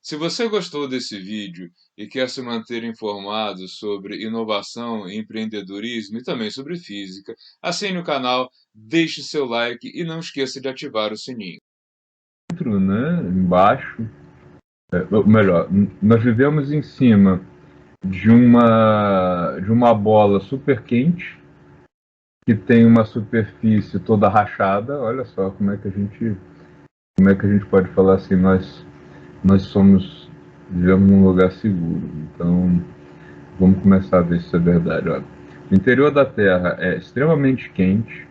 Se você gostou desse vídeo e quer se manter informado sobre inovação, empreendedorismo e também sobre física, assine o canal, deixe seu like e não esqueça de ativar o sininho. Né, embaixo, ou melhor, nós vivemos em cima de uma bola super quente que tem uma superfície toda rachada. Olha só como é que a gente pode falar assim, nós vivemos num lugar seguro. Então, vamos começar a ver se isso é verdade. Olha. O interior da Terra é extremamente quente,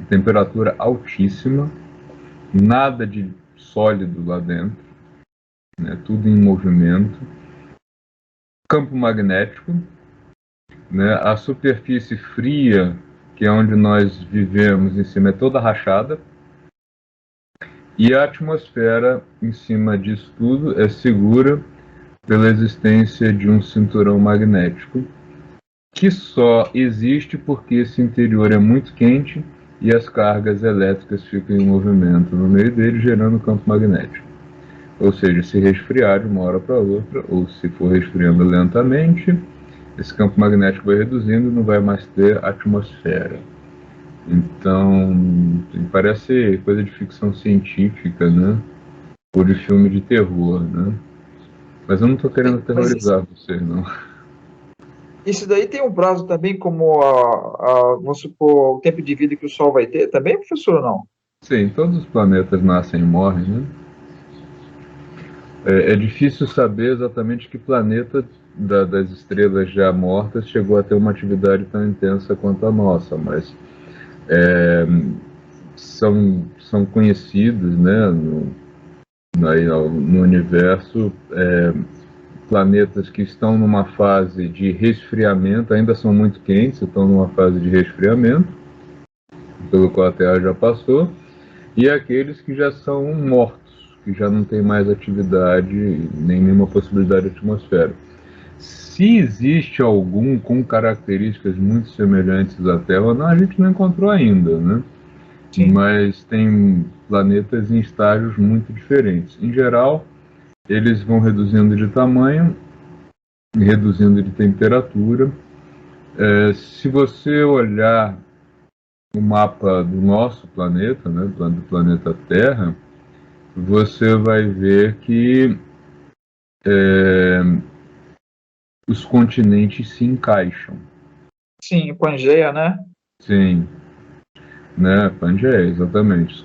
temperatura altíssima, nada de sólido lá dentro, né, tudo em movimento. Campo magnético, né, a superfície fria, que é onde nós vivemos, em cima é toda rachada, e a atmosfera em cima disso tudo é segura pela existência de um cinturão magnético, que só existe porque esse interior é muito quente e as cargas elétricas ficam em movimento no meio dele, gerando campo magnético. Ou seja, se resfriar de uma hora para outra, ou se for resfriando lentamente, esse campo magnético vai reduzindo e não vai mais ter atmosfera. Então, parece coisa de ficção científica, né? Ou de filme de terror, né? Mas eu não estou querendo Sim, mas aterrorizar vocês, não. isso daí tem um prazo também, como vamos supor, o tempo de vida que o Sol vai ter também, professor, ou não? Sim, todos os planetas nascem e morrem, né? É difícil saber exatamente que planeta das estrelas já mortas chegou a ter uma atividade tão intensa quanto a nossa, mas são conhecidos, né, no universo, planetas que estão numa fase de resfriamento, ainda são muito quentes, estão numa fase de resfriamento, pelo qual a Terra já passou, e aqueles que já são mortos, que já não tem mais atividade, nem nenhuma possibilidade de atmosfera. Se existe algum com características muito semelhantes à Terra ou não, a gente não encontrou ainda, né? Sim. Mas tem planetas em estágios muito diferentes. Em geral, eles vão reduzindo de tamanho, reduzindo de temperatura. Se você olhar o mapa do nosso planeta, né, do planeta Terra, você vai ver que os continentes se encaixam. Sim, Pangeia, né? Sim, né, Pangeia, exatamente.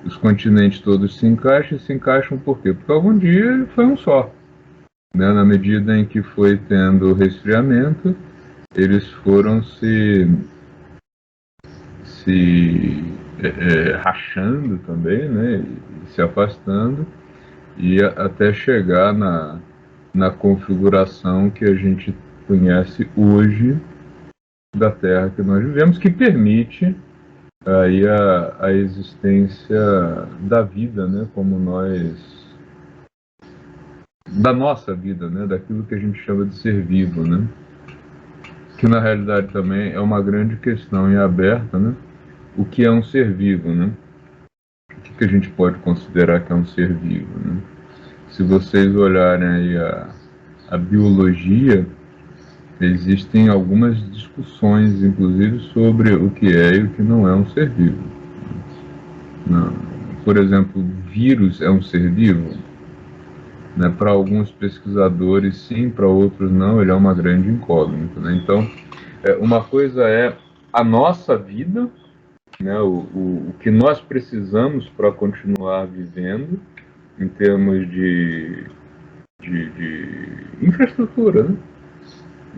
Os continentes todos se encaixam por quê? Porque algum dia foi um só. Né? Na medida em que foi tendo resfriamento, eles foram se rachando também, né? Se afastando, e até chegar na configuração que a gente conhece hoje da Terra que nós vivemos, que permite aí a existência da vida, né? Como nós, da nossa vida, né? Daquilo que a gente chama de ser vivo, né? Que na realidade também é uma grande questão em aberta, né? O que é um ser vivo, né? O que a gente pode considerar que é um ser vivo, né? Se vocês olharem aí a biologia, existem algumas discussões, inclusive, sobre o que é e o que não é um ser vivo. Não. Por exemplo, vírus é um ser vivo? Né? Para alguns pesquisadores, sim, para outros, não. Ele é uma grande incógnita. Né? Então, uma coisa é a nossa vida, né? O que nós precisamos para continuar vivendo, em termos de infraestrutura, né?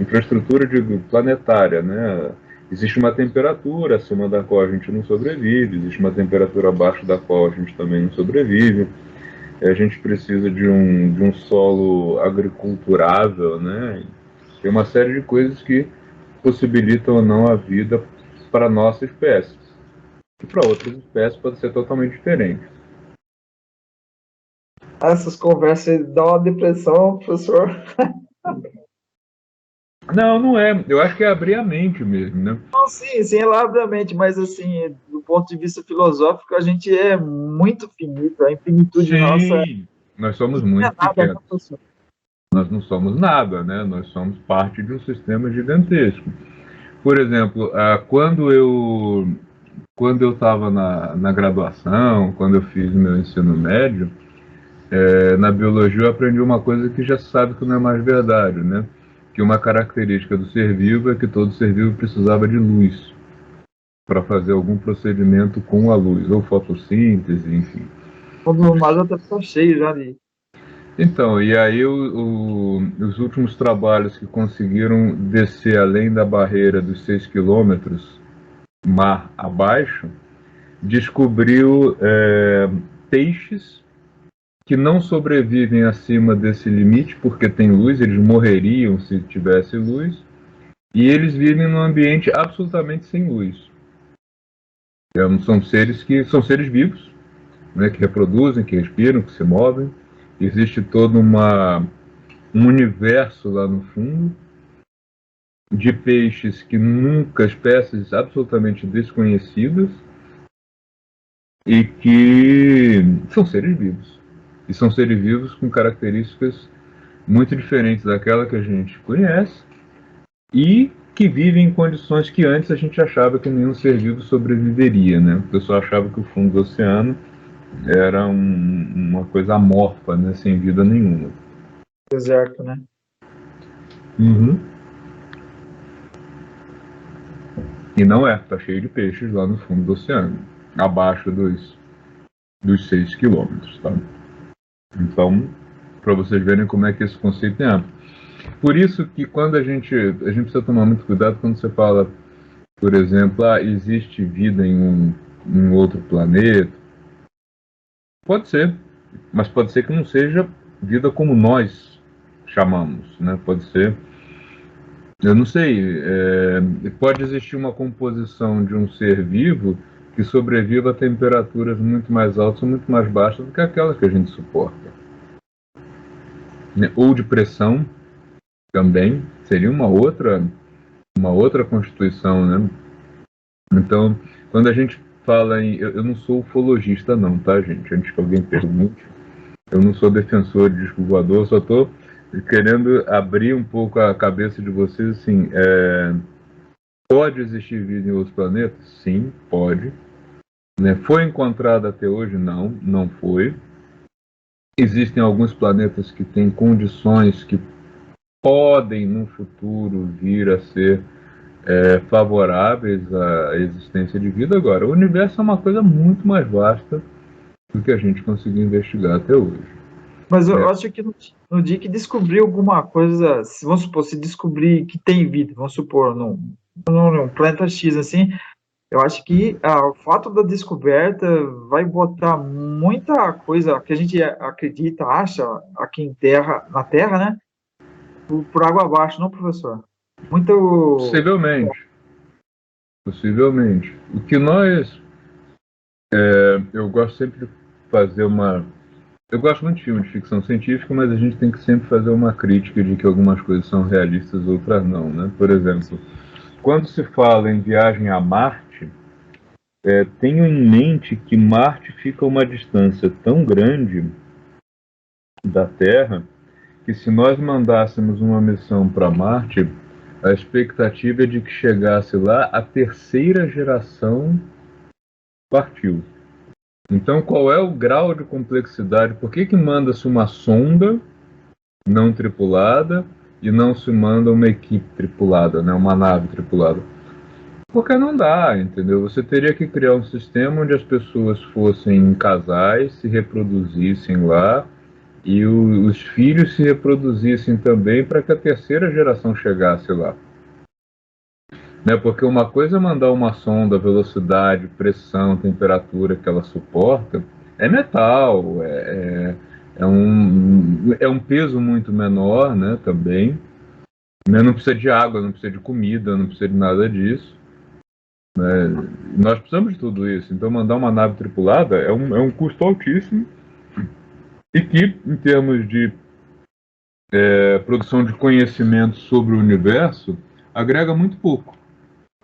Infraestrutura planetária, né? Existe uma temperatura acima da qual a gente não sobrevive, existe uma temperatura abaixo da qual a gente também não sobrevive. A gente precisa de um solo agriculturável, né? Tem uma série de coisas que possibilitam ou não a vida para a nossa espécie. E para outras espécies pode ser totalmente diferente. Essas conversas dão uma depressão, professor. Não, não é. Eu acho que é abrir a mente mesmo, né? Não, sim, elaboradamente, mas assim, do ponto de vista filosófico, a gente é muito finito, a infinitude nossa Sim. Nós somos Não é muito nada, né, pequenos. professor? Nós não somos nada, né? Nós somos parte de um sistema gigantesco. Por exemplo, quando eu estava na graduação, quando eu fiz meu ensino médio, na biologia eu aprendi uma coisa que já se sabe que não é mais verdade, né? Que uma característica do ser vivo é que todo ser vivo precisava de luz para fazer algum procedimento com a luz, ou fotossíntese, enfim. Quando mais eu estou cheio já de. Então, e aí os últimos trabalhos que conseguiram descer além da barreira dos 6 quilômetros mar abaixo, descobriu peixes que não sobrevivem acima desse limite porque tem luz, eles morreriam se tivesse luz, e eles vivem num ambiente absolutamente sem luz. São seres vivos, né, que reproduzem, que respiram, que se movem. Existe todo um universo lá no fundo de peixes que nunca, espécies absolutamente desconhecidas, e que são seres vivos. E são seres vivos com características muito diferentes daquela que a gente conhece e que vivem em condições que antes a gente achava que nenhum ser vivo sobreviveria, né? O pessoal achava que o fundo do oceano era uma coisa amorfa, né? Sem vida nenhuma. Deserto, né? Uhum. E não é, tá cheio de peixes lá no fundo do oceano, abaixo dos 6 quilômetros, tá? Então, para vocês verem como é que esse conceito é amplo. Por isso que quando a gente precisa tomar muito cuidado quando você fala, por exemplo, existe vida em um outro planeta. Pode ser, mas pode ser que não seja vida como nós chamamos, né? Pode ser, eu não sei, pode existir uma composição de um ser vivo que sobreviva a temperaturas muito mais altas ou muito mais baixas do que aquela que a gente suporta, né? Ou de pressão também seria uma outra constituição, né? Então, quando a gente fala em, eu não sou ufologista não, tá, gente? Antes que alguém pergunte, eu não sou defensor de disco voador, só estou querendo abrir um pouco a cabeça de vocês, assim, pode existir vida em outros planetas? Sim, pode. Né? Foi encontrada até hoje? Não, não foi. Existem alguns planetas que têm condições que podem no futuro vir a ser favoráveis à existência de vida. Agora, o universo é uma coisa muito mais vasta do que a gente conseguiu investigar até hoje. Mas eu acho que no dia que descobrir alguma coisa, vamos supor, se descobrir que tem vida, vamos supor, num planeta X, assim, eu acho que o fato da descoberta vai botar muita coisa que a gente acredita, acha aqui na Terra, né? Por água abaixo, não, professor? Muito. Possivelmente. O que nós. Eu gosto sempre de fazer uma. Eu gosto muito de filme de ficção científica, mas a gente tem que sempre fazer uma crítica de que algumas coisas são realistas, outras não, né? Por exemplo, quando se fala em viagem a Marte, tenho em mente que Marte fica a uma distância tão grande da Terra que se nós mandássemos uma missão para Marte, a expectativa é de que chegasse lá a terceira geração partiu. Então, qual é o grau de complexidade? Por que manda-se uma sonda não tripulada e não se manda uma equipe tripulada, né? Uma nave tripulada? Porque não dá, entendeu? Você teria que criar um sistema onde as pessoas fossem casais, se reproduzissem lá, e os filhos se reproduzissem também para que a terceira geração chegasse lá. Né? Porque uma coisa é mandar uma sonda, velocidade, pressão, temperatura que ela suporta, é metal, é um peso muito menor, né, também. Né? Não precisa de água, não precisa de comida, não precisa de nada disso. Né? Nós precisamos de tudo isso. Então mandar uma nave tripulada é um custo altíssimo e que, em termos de produção de conhecimento sobre o universo, agrega muito pouco.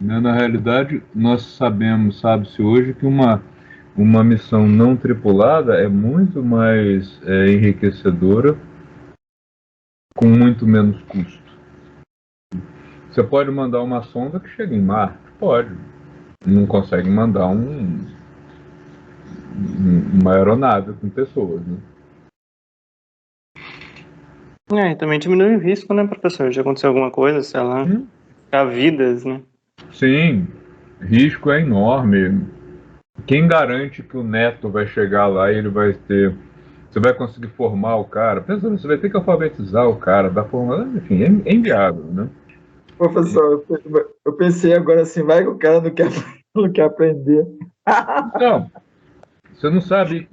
Né? Na realidade, nós sabe-se hoje que uma uma missão não tripulada é muito mais enriquecedora, com muito menos custo. Você pode mandar uma sonda que chega em Marte? Pode. Não consegue mandar uma aeronave com pessoas, né? E também diminui o risco, né, professor? De acontecer alguma coisa, sei lá, ficar vidas, né? Sim, risco é enorme. Quem garante que o neto vai chegar lá e ele vai ter... Você vai conseguir formar o cara? Pensa, você vai ter que alfabetizar o cara, dar formação, enfim, é inviável, né? Professor, eu pensei agora assim, vai que o cara não quer aprender. Então, você não sabe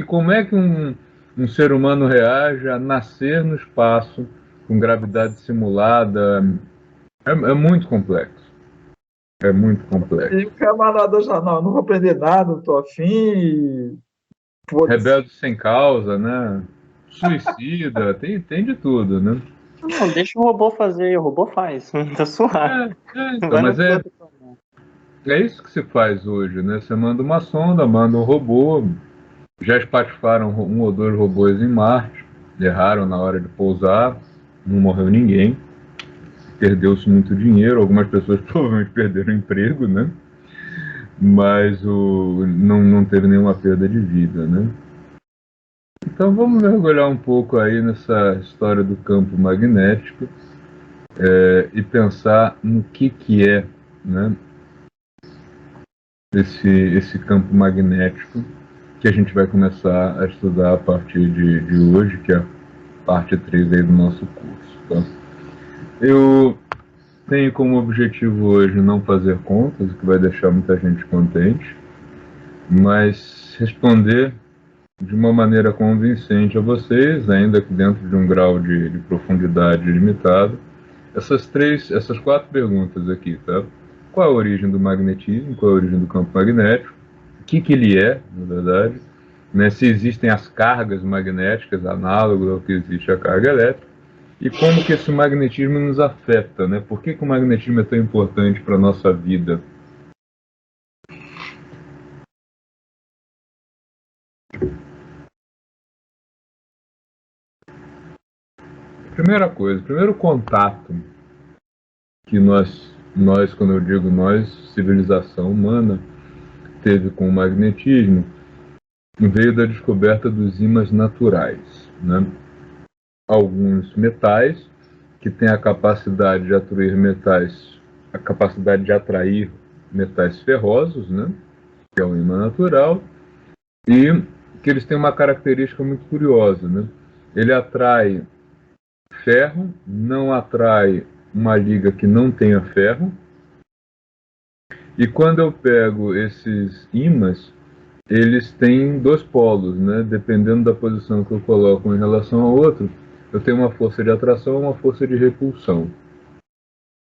como é que um ser humano reage a nascer no espaço com gravidade simulada. É muito complexo. É muito E complexo. o camarada já, não vou aprender nada, não tô afim, e Rebelde sem causa, né? Suicida, tem de tudo, né? Não, deixa o robô fazer, o robô faz, tá suave. Então, Vai no mas piloto. é isso que se faz hoje, né? Você manda uma sonda, manda um robô. Já espatifaram um ou dois robôs em Marte, erraram na hora de pousar, não morreu ninguém, perdeu-se muito dinheiro, algumas pessoas provavelmente perderam o emprego, né? Mas não teve nenhuma perda de vida, né? Então vamos mergulhar um pouco aí nessa história do campo magnético e pensar no que é, né, esse campo magnético que a gente vai começar a estudar a partir de hoje, que é a parte 3 aí do nosso curso. Tá? Eu tenho como objetivo hoje não fazer contas, o que vai deixar muita gente contente, mas responder de uma maneira convincente a vocês, ainda que dentro de um grau de profundidade limitado, essas 4 perguntas aqui, tá? Qual é a origem do magnetismo? Qual é a origem do campo magnético? O que ele é, na verdade? Né? Se existem as cargas magnéticas análogas ao que existe a carga elétrica? E como que esse magnetismo nos afeta, né? Por que o magnetismo é tão importante para a nossa vida? Primeira coisa, primeiro contato que nós, quando eu digo nós, civilização humana, teve com o magnetismo, veio da descoberta dos ímãs naturais, né? Alguns metais que têm a capacidade de atrair metais ferrosos, né? Que é um ímã natural, e que eles têm uma característica muito curiosa, né? Ele atrai ferro, não atrai uma liga que não tenha ferro. E quando eu pego esses ímãs, eles têm 2 polos, né? Dependendo da posição que eu coloco em relação ao outro, eu tenho uma força de atração e uma força de repulsão.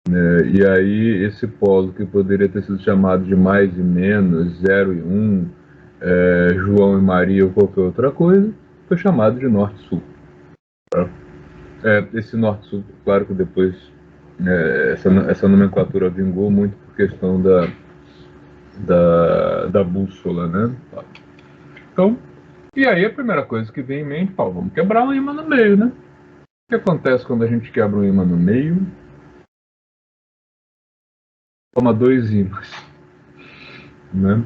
E aí esse polo que poderia ter sido chamado de mais e menos, 0 e 1, João e Maria ou qualquer outra coisa, foi chamado de norte-sul. Tá? Esse norte-sul, claro que depois essa nomenclatura vingou muito por questão da bússola, né? Então, e aí a primeira coisa que vem em mente, vamos quebrar um ímã no meio, né? O que acontece quando a gente quebra um ímã no meio? Toma 2 ímãs, né?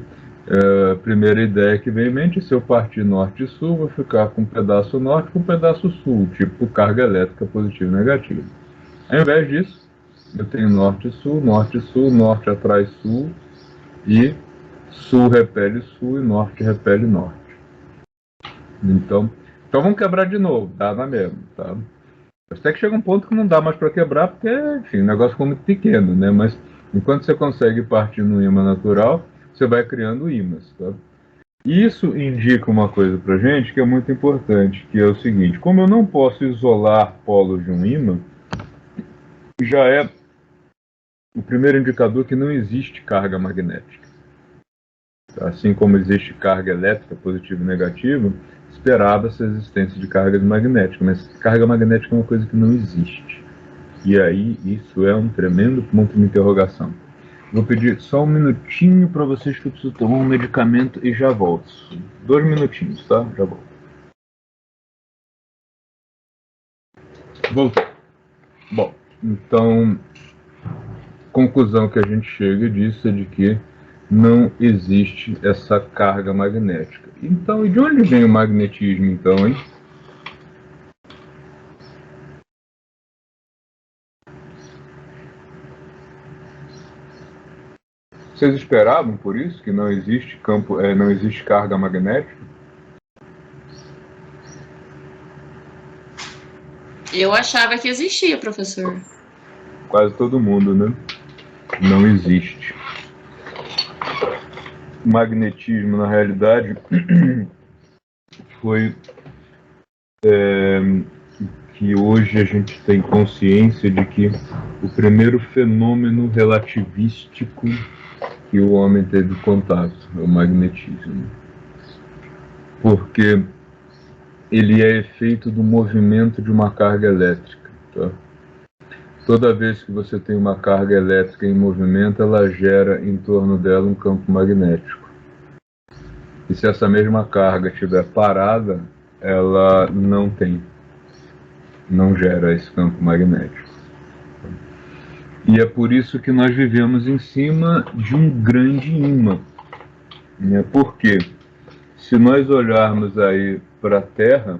A primeira ideia que vem em mente, se eu partir norte e sul, vou ficar com um pedaço norte com um pedaço sul, tipo carga elétrica positiva e negativa. Ao invés disso, eu tenho norte e sul, norte atrai sul, e sul repele sul e norte repele norte. Então vamos quebrar de novo, dá na mesma, tá? Até que chega um ponto que não dá mais para quebrar, porque, enfim, o negócio ficou muito pequeno, né? Mas enquanto você consegue partir no ímã natural, você vai criando ímãs, tá? Isso indica uma coisa pra gente que é muito importante, que é o seguinte: como eu não posso isolar polos de um ímã, já é o primeiro indicador que não existe carga magnética. Assim como existe carga elétrica positiva e negativa, esperava-se a existência de cargas magnéticas, mas carga magnética é uma coisa que não existe. E aí isso é um tremendo ponto de interrogação. Vou pedir só um minutinho para vocês que eu preciso tomar um medicamento e já volto. 2 minutinhos, tá? Já volto. Voltou. Bom, então, conclusão que a gente chega disso é de que não existe essa carga magnética. Então, e de onde vem o magnetismo, então, hein? Vocês esperavam por isso, que não existe campo, não existe carga magnética? Eu achava que existia, professor. Quase todo mundo, né? Não existe. O magnetismo, na realidade, foi que hoje a gente tem consciência de que o primeiro fenômeno relativístico que o homem teve contato é o magnetismo. Porque ele é efeito do movimento de uma carga elétrica. Tá? Toda vez que você tem uma carga elétrica em movimento, ela gera em torno dela um campo magnético. E se essa mesma carga estiver parada, ela não gera esse campo magnético. E é por isso que nós vivemos em cima de um grande ímã. Porque se nós olharmos aí para a Terra,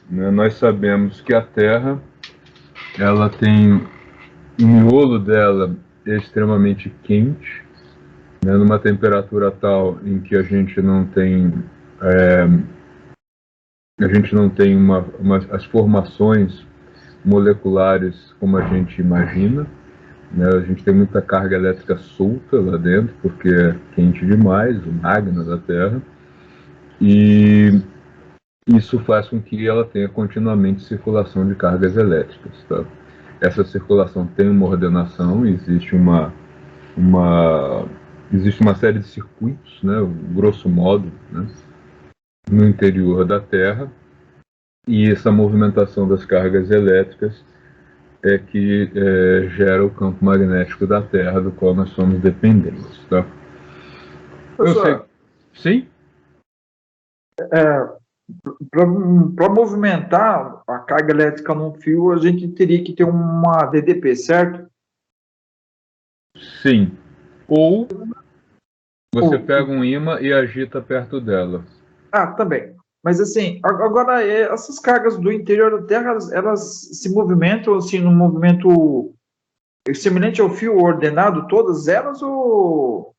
nós sabemos que a Terra ela tem o miolo dela é extremamente quente, numa temperatura tal em que a gente não tem as formações moleculares como a gente imagina. A gente tem muita carga elétrica solta lá dentro, porque é quente demais, o magma da Terra, e isso faz com que ela tenha continuamente circulação de cargas elétricas. Tá? Essa circulação tem uma ordenação, existe uma série de circuitos, né, grosso modo, né, no interior da Terra, e essa movimentação das cargas elétricas é que gera o campo magnético da Terra, do qual nós somos dependentes. Tá? Eu sei. Sim? Para movimentar a carga elétrica num fio, a gente teria que ter uma DDP, certo? Sim. Ou você pega um ímã e agita perto dela. Ah, também. Mas assim, agora essas cargas do interior da Terra, elas se movimentam assim num movimento semelhante ao fio ordenado, todas elas, ou...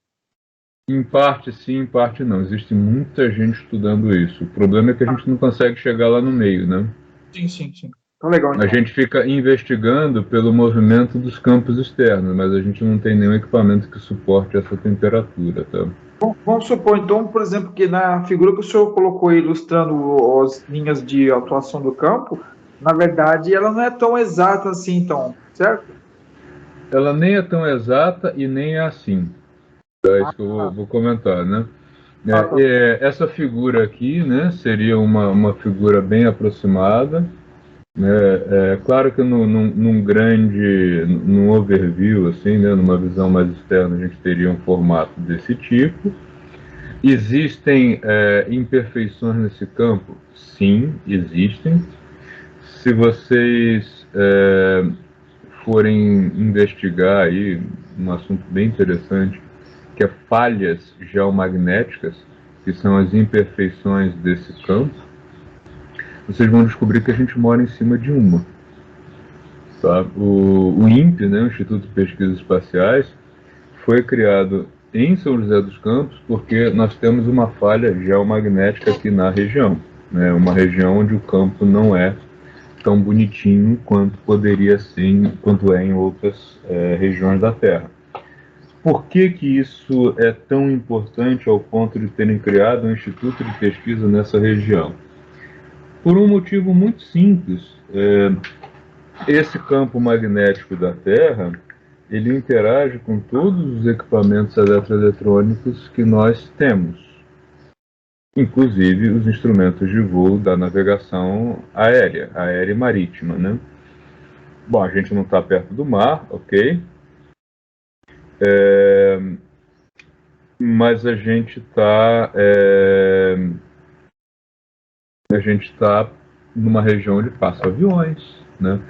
Em parte sim, em parte não. Existe muita gente estudando isso. O problema é que a gente não consegue chegar lá no meio, né? Sim. Tá legal, então. A gente fica investigando pelo movimento dos campos externos, mas a gente não tem nenhum equipamento que suporte essa temperatura, tá? Bom, vamos supor, então, por exemplo, que na figura que o senhor colocou aí, ilustrando as linhas de atuação do campo, na verdade, ela não é tão exata assim, então, certo? Ela nem é tão exata e nem é assim. É isso que eu vou comentar, né? Essa figura aqui, né, seria uma figura bem aproximada. Claro que num overview, assim, né, numa visão mais externa, a gente teria um formato desse tipo. Existem imperfeições nesse campo? Sim, existem. Se vocês forem investigar aí um assunto bem interessante, que é falhas geomagnéticas, que são as imperfeições desse campo, vocês vão descobrir que a gente mora em cima de uma. Tá? O INPE, né, o Instituto de Pesquisas Espaciais, foi criado em São José dos Campos porque nós temos uma falha geomagnética aqui na região. Né, uma região onde o campo não é tão bonitinho quanto poderia ser, quanto é em outras regiões da Terra. Por que isso é tão importante ao ponto de terem criado um instituto de pesquisa nessa região? Por um motivo muito simples. Esse campo magnético da Terra, ele interage com todos os equipamentos eletroeletrônicos que nós temos, inclusive os instrumentos de voo da navegação aérea e marítima, né? Bom, a gente não está perto do mar, ok? Mas a gente está numa região onde passam aviões, né?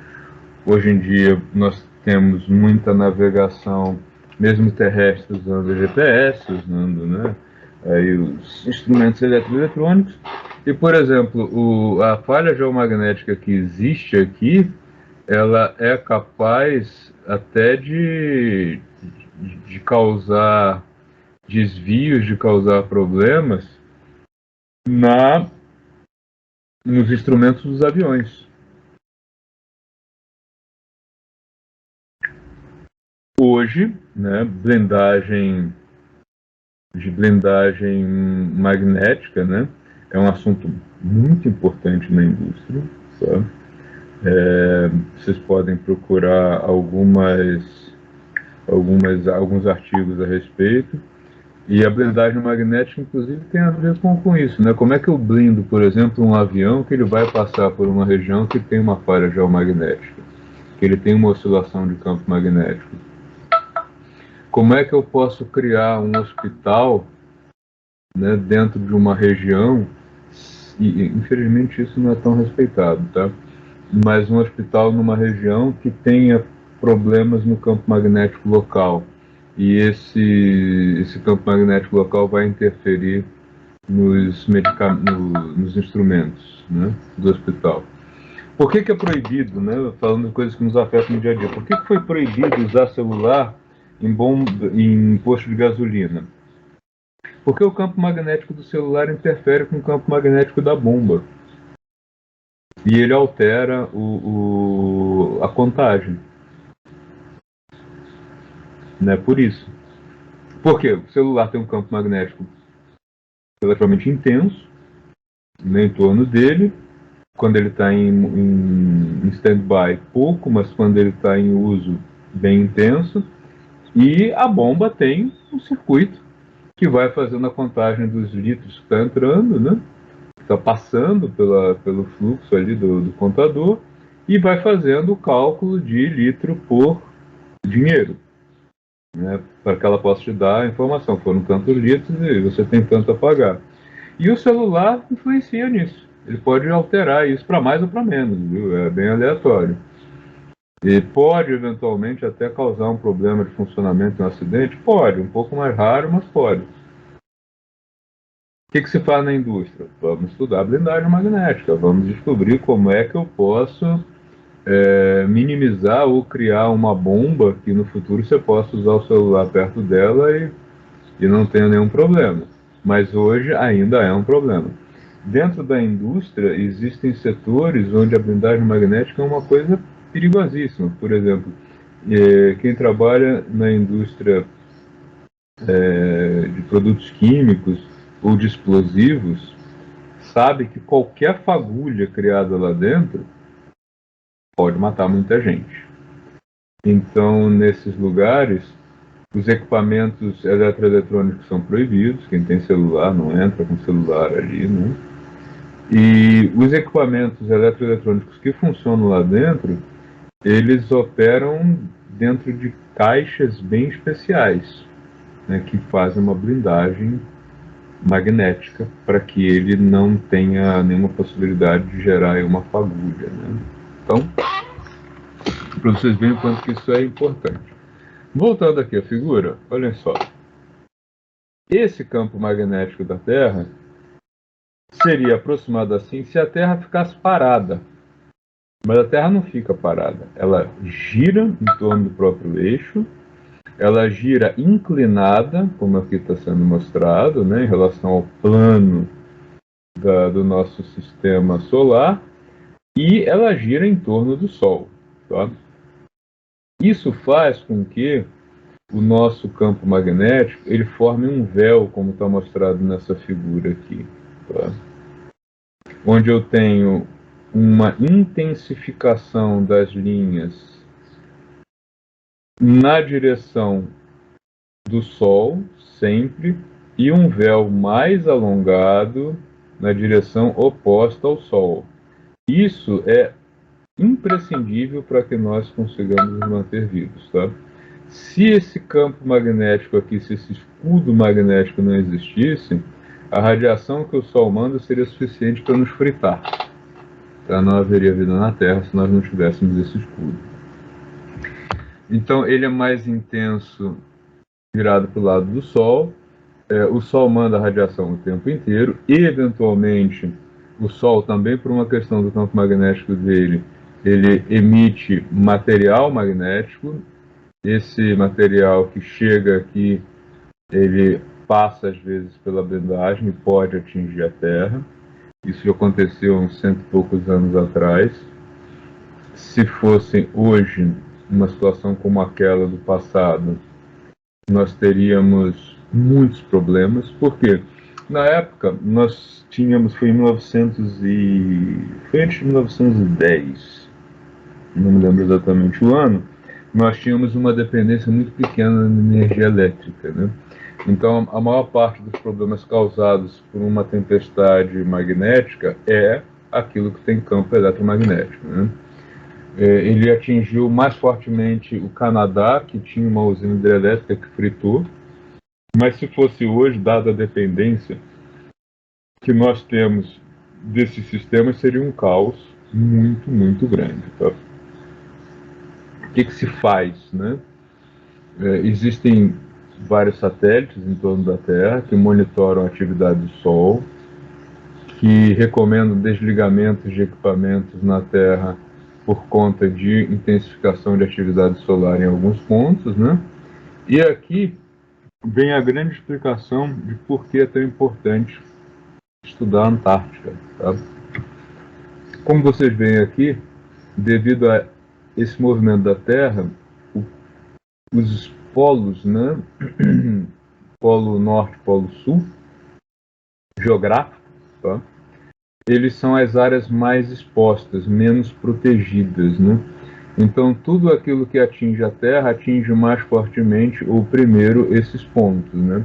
Hoje em dia nós temos muita navegação, mesmo terrestre, usando GPS, usando, né, aí os instrumentos eletroeletrônicos. E, por exemplo, a falha geomagnética que existe aqui, ela é capaz até de causar desvios, de causar problemas nos instrumentos dos aviões. Hoje, né, blindagem magnética, né, é um assunto muito importante na indústria. Tá? Vocês podem procurar alguns artigos a respeito. E a blindagem magnética, inclusive, tem a ver com isso, né? Como é que eu blindo, por exemplo, um avião que ele vai passar por uma região que tem uma falha geomagnética, que ele tem uma oscilação de campo magnético? Como é que eu posso criar um hospital, né, dentro de uma região, e infelizmente isso não é tão respeitado, tá? Mas um hospital numa região que tenha problemas no campo magnético local, e esse campo magnético local vai interferir nos instrumentos, né, do hospital. Por que é proibido, né, falando de coisas que nos afetam no dia a dia, por que foi proibido usar celular em posto de gasolina? Porque o campo magnético do celular interfere com o campo magnético da bomba. E ele altera a contagem. Né, por isso. Por quê? O celular tem um campo magnético relativamente intenso, né, em torno dele. Quando ele está em stand-by, pouco, mas quando ele está em uso, bem intenso. E a bomba tem um circuito que vai fazendo a contagem dos litros que está entrando, né? Está passando pelo fluxo ali do contador e vai fazendo o cálculo de litro por dinheiro, né? Para que ela possa te dar a informação. Foram tantos litros e você tem tanto a pagar. E o celular influencia nisso. Ele pode alterar isso para mais ou para menos, viu? É bem aleatório. E pode, eventualmente, até causar um problema de funcionamento em um acidente? Pode, um pouco mais raro, mas pode. O que se faz na indústria? Vamos estudar a blindagem magnética, vamos descobrir como é que eu posso minimizar ou criar uma bomba que no futuro você possa usar o celular perto dela e não tenha nenhum problema. Mas hoje ainda é um problema. Dentro da indústria existem setores onde a blindagem magnética é uma coisa perigosíssima. Por exemplo, quem trabalha na indústria de produtos químicos ou de explosivos sabe que qualquer fagulha criada lá dentro pode matar muita gente. Então, nesses lugares, os equipamentos eletroeletrônicos são proibidos. Quem tem celular não entra com celular ali, né? E os equipamentos eletroeletrônicos que funcionam lá dentro, eles operam dentro de caixas bem especiais, né, que fazem uma blindagem magnética para que ele não tenha nenhuma possibilidade de gerar uma fagulha, né? Então, para vocês verem o quanto que isso é importante. Voltando aqui à figura, olhem só. Esse campo magnético da Terra seria aproximado assim se a Terra ficasse parada. Mas a Terra não fica parada. Ela gira em torno do próprio eixo, ela gira inclinada, como aqui está sendo mostrado, né, em relação ao plano do nosso sistema solar, e ela gira em torno do Sol. Tá? Isso faz com que o nosso campo magnético ele forme um véu, como está mostrado nessa figura aqui. Tá? Onde eu tenho uma intensificação das linhas na direção do Sol, sempre, e um véu mais alongado na direção oposta ao Sol. Isso é imprescindível para que nós consigamos nos manter vivos. Tá? se esse campo magnético aqui, se esse escudo magnético não existisse, a radiação que o Sol manda seria suficiente para nos fritar. Então não haveria vida na Terra se nós não tivéssemos esse escudo. Então ele é mais intenso virado para o lado do Sol. O Sol manda a radiação o tempo inteiro e, eventualmente, o Sol também, por uma questão do campo magnético dele, ele emite material magnético. Esse material que chega aqui, ele passa às vezes pela blindagem e pode atingir a Terra. Isso aconteceu uns 100 e poucos anos atrás. Se fosse hoje uma situação como aquela do passado, nós teríamos muitos problemas, porque na época nós tínhamos, foi antes de 1910, não me lembro exatamente o ano, nós tínhamos uma dependência muito pequena na energia elétrica, né? Então a maior parte dos problemas causados por uma tempestade magnética é aquilo que tem campo eletromagnético, né? Ele atingiu mais fortemente o Canadá, que tinha uma usina hidrelétrica que fritou, mas se fosse hoje, dada a dependência que nós temos desses sistemas, seria um caos muito, muito grande. Tá? O que se faz, né? Existem vários satélites em torno da Terra que monitoram a atividade do Sol, que recomendam desligamentos de equipamentos na Terra por conta de intensificação de atividade solar em alguns pontos, né? E aqui vem a grande explicação de por que é tão importante estudar a Antártica. Tá? Como vocês veem aqui, devido a esse movimento da Terra, os polos, né? Polo Norte, Polo Sul, geográfico, tá? Eles são as áreas mais expostas, menos protegidas, né? Então, tudo aquilo que atinge a Terra atinge mais fortemente, ou primeiro, esses pontos, né?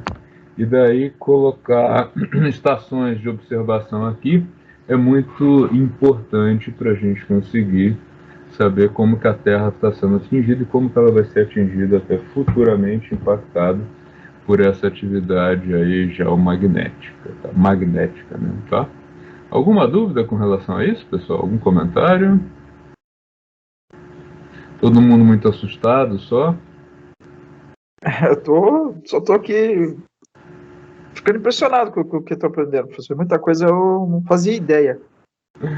E daí, colocar estações de observação aqui é muito importante para a gente conseguir saber como que a Terra está sendo atingida e como que ela vai ser atingida até futuramente, impactada por essa atividade aí geomagnética, tá? Magnética, né? Tá? Alguma dúvida com relação a isso, pessoal? Algum comentário? Todo mundo muito assustado só? Só tô aqui ficando impressionado com o que eu tô aprendendo, professor. Muita coisa eu não fazia ideia.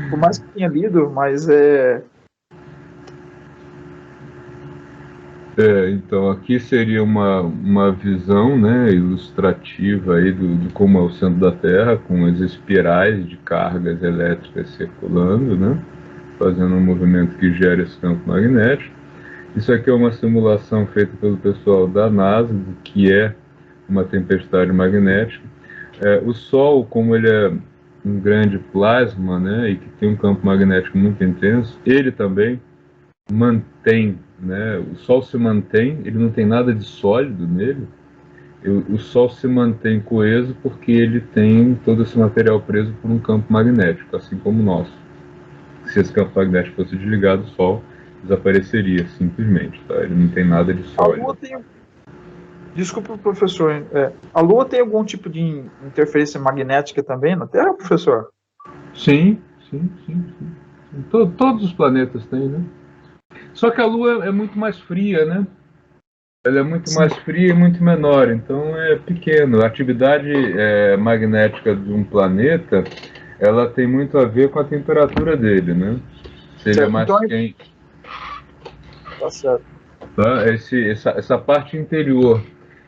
Por mais que tenha lido, mas Então aqui seria uma visão, né, ilustrativa aí de como é o centro da Terra, com as espirais de cargas elétricas circulando, né, fazendo um movimento que gera esse campo magnético. Isso aqui é uma simulação feita pelo pessoal da NASA, do que é uma tempestade magnética. O Sol, como ele é um grande plasma, né, e que tem um campo magnético muito intenso, ele também mantém, né, o Sol se mantém, ele não tem nada de sólido nele, o Sol se mantém coeso porque ele tem todo esse material preso por um campo magnético, assim como o nosso. Se esse campo magnético fosse desligado, o Sol desapareceria simplesmente, tá? Ele não tem nada de sólido. Desculpa, professor, a Lua tem algum tipo de interferência magnética também na Terra, professor? Sim. Todos os planetas têm, né? Só que a Lua é muito mais fria, né? Ela é muito mais fria e muito menor, então é pequeno. A atividade magnética de um planeta, ela tem muito a ver com a temperatura dele, né? Se ele é mais quente. Tá certo. Tá? Essa parte interior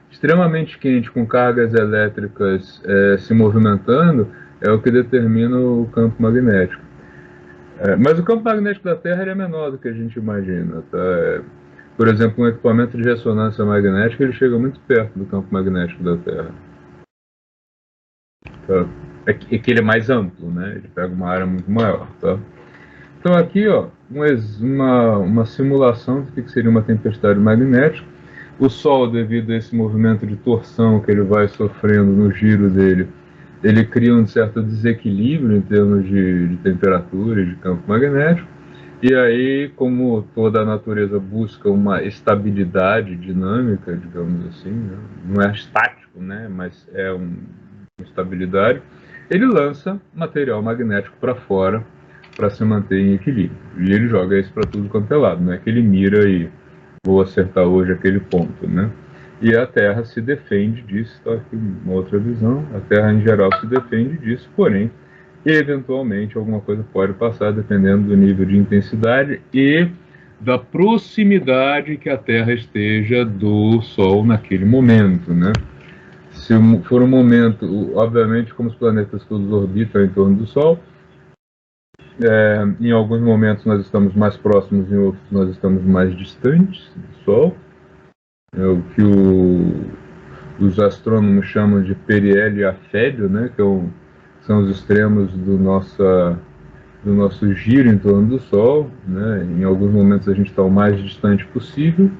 extremamente quente, com cargas elétricas se movimentando, é o que determina o campo magnético. Mas o campo magnético da Terra ele é menor do que a gente imagina. Tá? Por exemplo, um equipamento de ressonância magnética ele chega muito perto do campo magnético da Terra. Tá? É que ele é mais amplo, né? Ele pega uma área muito maior. Tá? Então aqui, ó, uma simulação do que seria uma tempestade magnética. O Sol, devido a esse movimento de torção que ele vai sofrendo no giro dele, ele cria um certo desequilíbrio em termos de temperatura e de campo magnético. E aí, como toda a natureza busca uma estabilidade dinâmica, digamos assim, né? Não é estático, né? Mas é uma estabilidade, ele lança material magnético para fora para se manter em equilíbrio. E ele joga isso para tudo quanto é lado, não é que ele mira e vou acertar hoje aquele ponto, né? E a Terra se defende disso, tá aqui uma outra visão, a Terra em geral se defende disso, porém, eventualmente alguma coisa pode passar dependendo do nível de intensidade e da proximidade que a Terra esteja do Sol naquele momento, né? Se for um momento, obviamente, como os planetas todos orbitam em torno do Sol, em alguns momentos nós estamos mais próximos, em outros nós estamos mais distantes do Sol. É o que os astrônomos chamam de periélio e afélio, né? Que são os extremos do nosso giro em torno do Sol, né? Em alguns momentos a gente está o mais distante possível,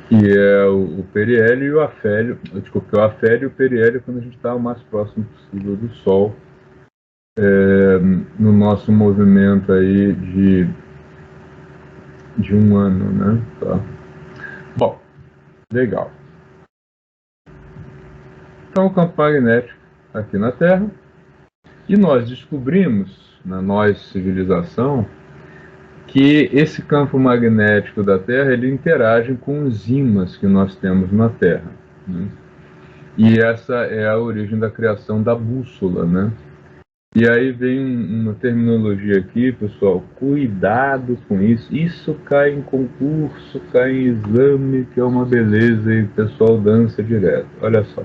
que é o periélio e o afélio. Desculpa, o afélio e o periélio quando a gente está o mais próximo possível do Sol, no nosso movimento aí de um ano, né? Tá. Bom, legal. Então, o campo magnético aqui na Terra. E nós descobrimos, na nossa civilização, que esse campo magnético da Terra ele interage com os ímãs que nós temos na Terra, né? E essa é a origem da criação da bússola, né? E aí vem uma terminologia aqui, pessoal, cuidado com isso. Isso cai em concurso, cai em exame, que é uma beleza e o pessoal dança direto. Olha só.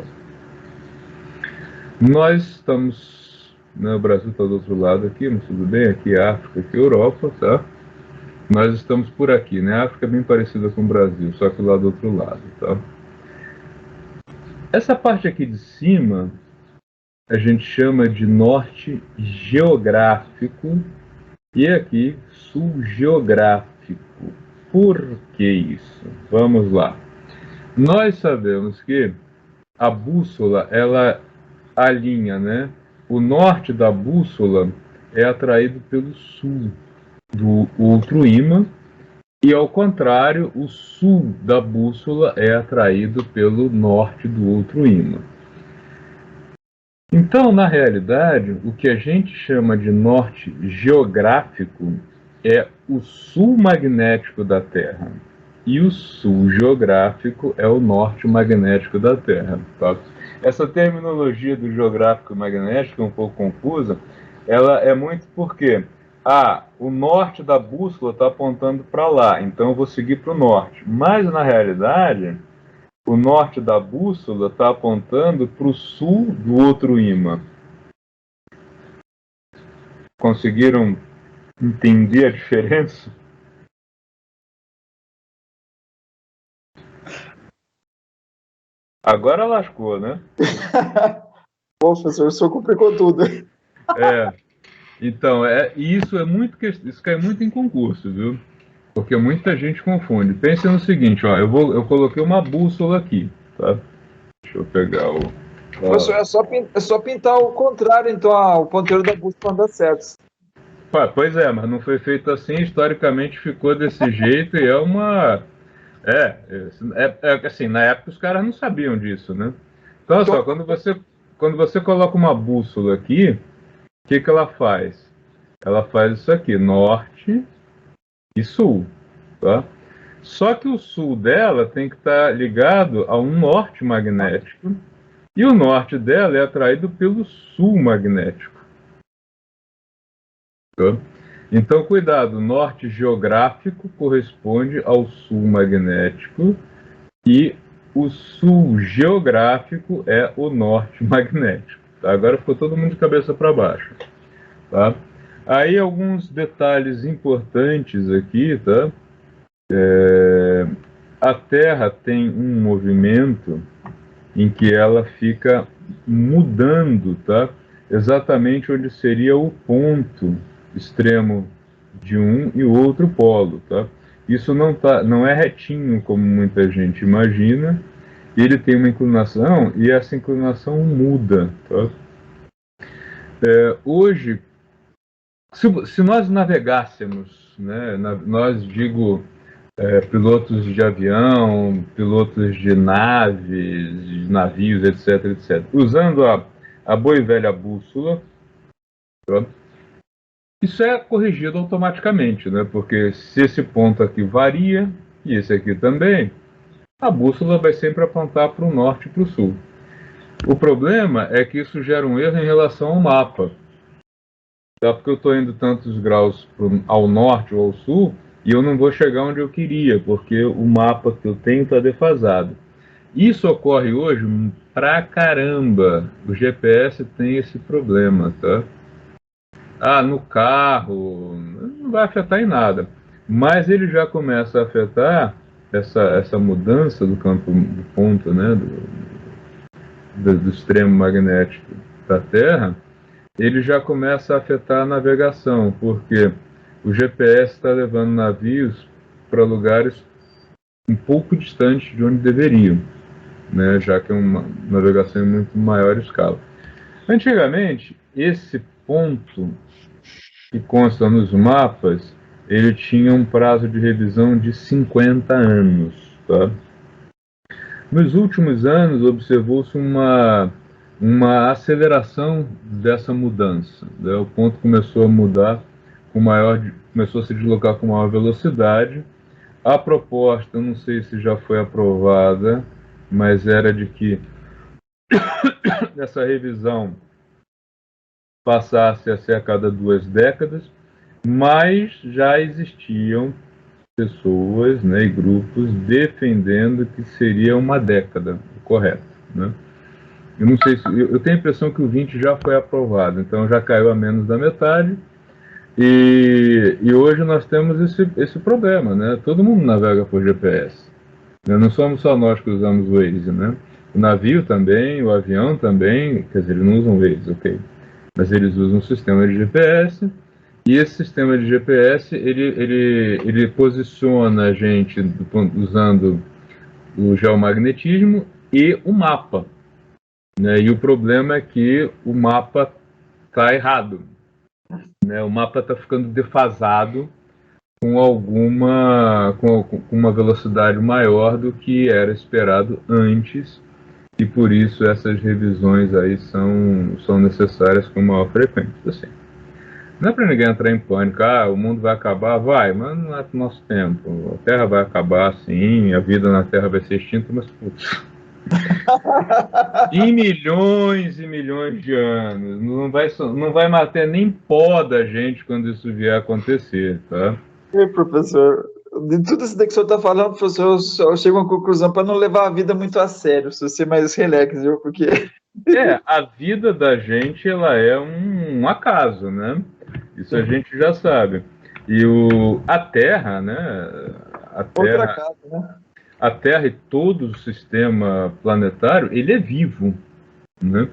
Nós estamos, né, o Brasil está do outro lado aqui, mas tudo bem, aqui é África, aqui é Europa, tá? Nós estamos por aqui, né? A África é bem parecida com o Brasil, só que lá do outro lado, tá? Essa parte aqui de cima a gente chama de norte geográfico e aqui sul geográfico. Por que isso? Vamos lá. Nós sabemos que a bússola, ela alinha, né? O norte da bússola é atraído pelo sul do outro ímã e, ao contrário, o sul da bússola é atraído pelo norte do outro ímã. Então, na realidade, o que a gente chama de norte geográfico é o sul magnético da Terra. E o sul geográfico é o norte magnético da Terra. Tá? Essa terminologia do geográfico magnético é um pouco confusa. Ela é muito porque o norte da bússola está apontando para lá, então eu vou seguir para o norte. Mas, na realidade, o norte da bússola está apontando para o sul do outro ímã. Conseguiram entender a diferença? Agora lascou, né? Bom, professor, o senhor complicou tudo. Então, isso cai muito em concurso, viu? Porque muita gente confunde. Pense no seguinte, ó, eu coloquei uma bússola aqui, tá? Deixa eu pegar o... Professor, é só pintar o contrário, então o ponteiro da bússola anda certo. Pois é, mas não foi feito assim, historicamente ficou desse jeito e é uma... assim, na época os caras não sabiam disso, né? Então, olha só, quando você coloca uma bússola aqui, o que ela faz? Ela faz isso aqui, norte e sul, tá? Só que o sul dela tem que estar ligado a um norte magnético e o norte dela é atraído pelo sul magnético. Tá? Então, cuidado, o norte geográfico corresponde ao sul magnético e o sul geográfico é o norte magnético. Tá? Agora ficou todo mundo de cabeça para baixo. Tá? Aí alguns detalhes importantes aqui, tá? A Terra tem um movimento em que ela fica mudando, tá? Exatamente onde seria o ponto extremo de um e outro polo, tá? Isso não é retinho como muita gente imagina. Ele tem uma inclinação e essa inclinação muda, tá? Hoje, se nós navegássemos né? Nós digo pilotos de avião, pilotos de naves, de navios, etc, etc. Usando a boa e velha bússola, tá? Isso é corrigido automaticamente, né? Porque se esse ponto aqui varia, e esse aqui também, a bússola vai sempre apontar para o norte e para o sul. O problema é que isso gera um erro em relação ao mapa. Tá? Porque eu estou indo tantos graus ao norte ou ao sul e eu não vou chegar onde eu queria, porque o mapa que eu tenho está defasado. Isso ocorre hoje pra caramba. O GPS tem esse problema, tá? No carro, não vai afetar em nada. Mas ele já começa a afetar essa mudança do campo, do ponto, né, do extremo magnético da Terra, ele já começa a afetar a navegação, porque o GPS está levando navios para lugares um pouco distantes de onde deveriam, né, já que é uma navegação em muito maior escala. Antigamente, esse ponto que consta nos mapas, ele tinha um prazo de revisão de 50 anos. Tá? Nos últimos anos, observou-se uma aceleração dessa mudança. Né? O ponto começou a mudar, começou a se deslocar com maior velocidade. A proposta, não sei se já foi aprovada, mas era de que essa revisão passasse a ser a cada 2 décadas, mas já existiam pessoas, né, e grupos defendendo que seria uma década correto, né? Eu não sei se eu tenho a impressão que o 20 já foi aprovado, então já caiu a menos da metade. E hoje nós temos esse problema, né? Todo mundo navega por GPS. Não somos só nós que usamos o Waze, né? O navio também, o avião também, quer dizer, eles não usam Waze, ok? Mas eles usam um sistema de GPS, e esse sistema de GPS, ele posiciona a gente usando o geomagnetismo e o mapa, né? E o problema é que o mapa está errado, né? O mapa está ficando defasado com uma velocidade maior do que era esperado antes, e por isso essas revisões aí são necessárias com maior frequência. Assim, não é para ninguém entrar em pânico. O mundo vai acabar? Vai, mas não é pro nosso tempo. A Terra vai acabar, sim, a vida na Terra vai ser extinta, mas putz, em milhões e milhões de anos. Não vai matar nem pó da gente quando isso vier a acontecer, tá? Professor, de tudo isso que o senhor está falando, professor, eu chego a uma conclusão para não levar a vida muito a sério, se ser mais relax, viu? Porque A vida da gente, ela é um acaso, né? Isso a gente já sabe. E a Terra, né? Outra casa, né? A Terra e todo o sistema planetário, ele é vivo, né?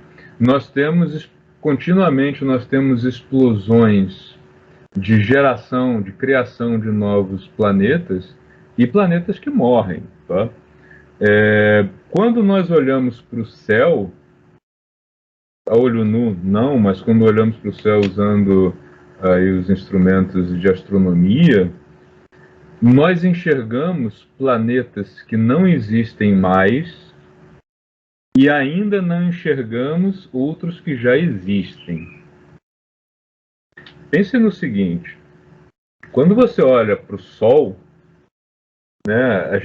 Continuamente nós temos explosões de geração, de criação de novos planetas e planetas que morrem, tá? Quando nós olhamos para o céu, a olho nu não, mas quando olhamos para o céu usando aí os instrumentos de astronomia, nós enxergamos planetas que não existem mais e ainda não enxergamos outros que já existem. Pense no seguinte: quando você olha para o Sol, né,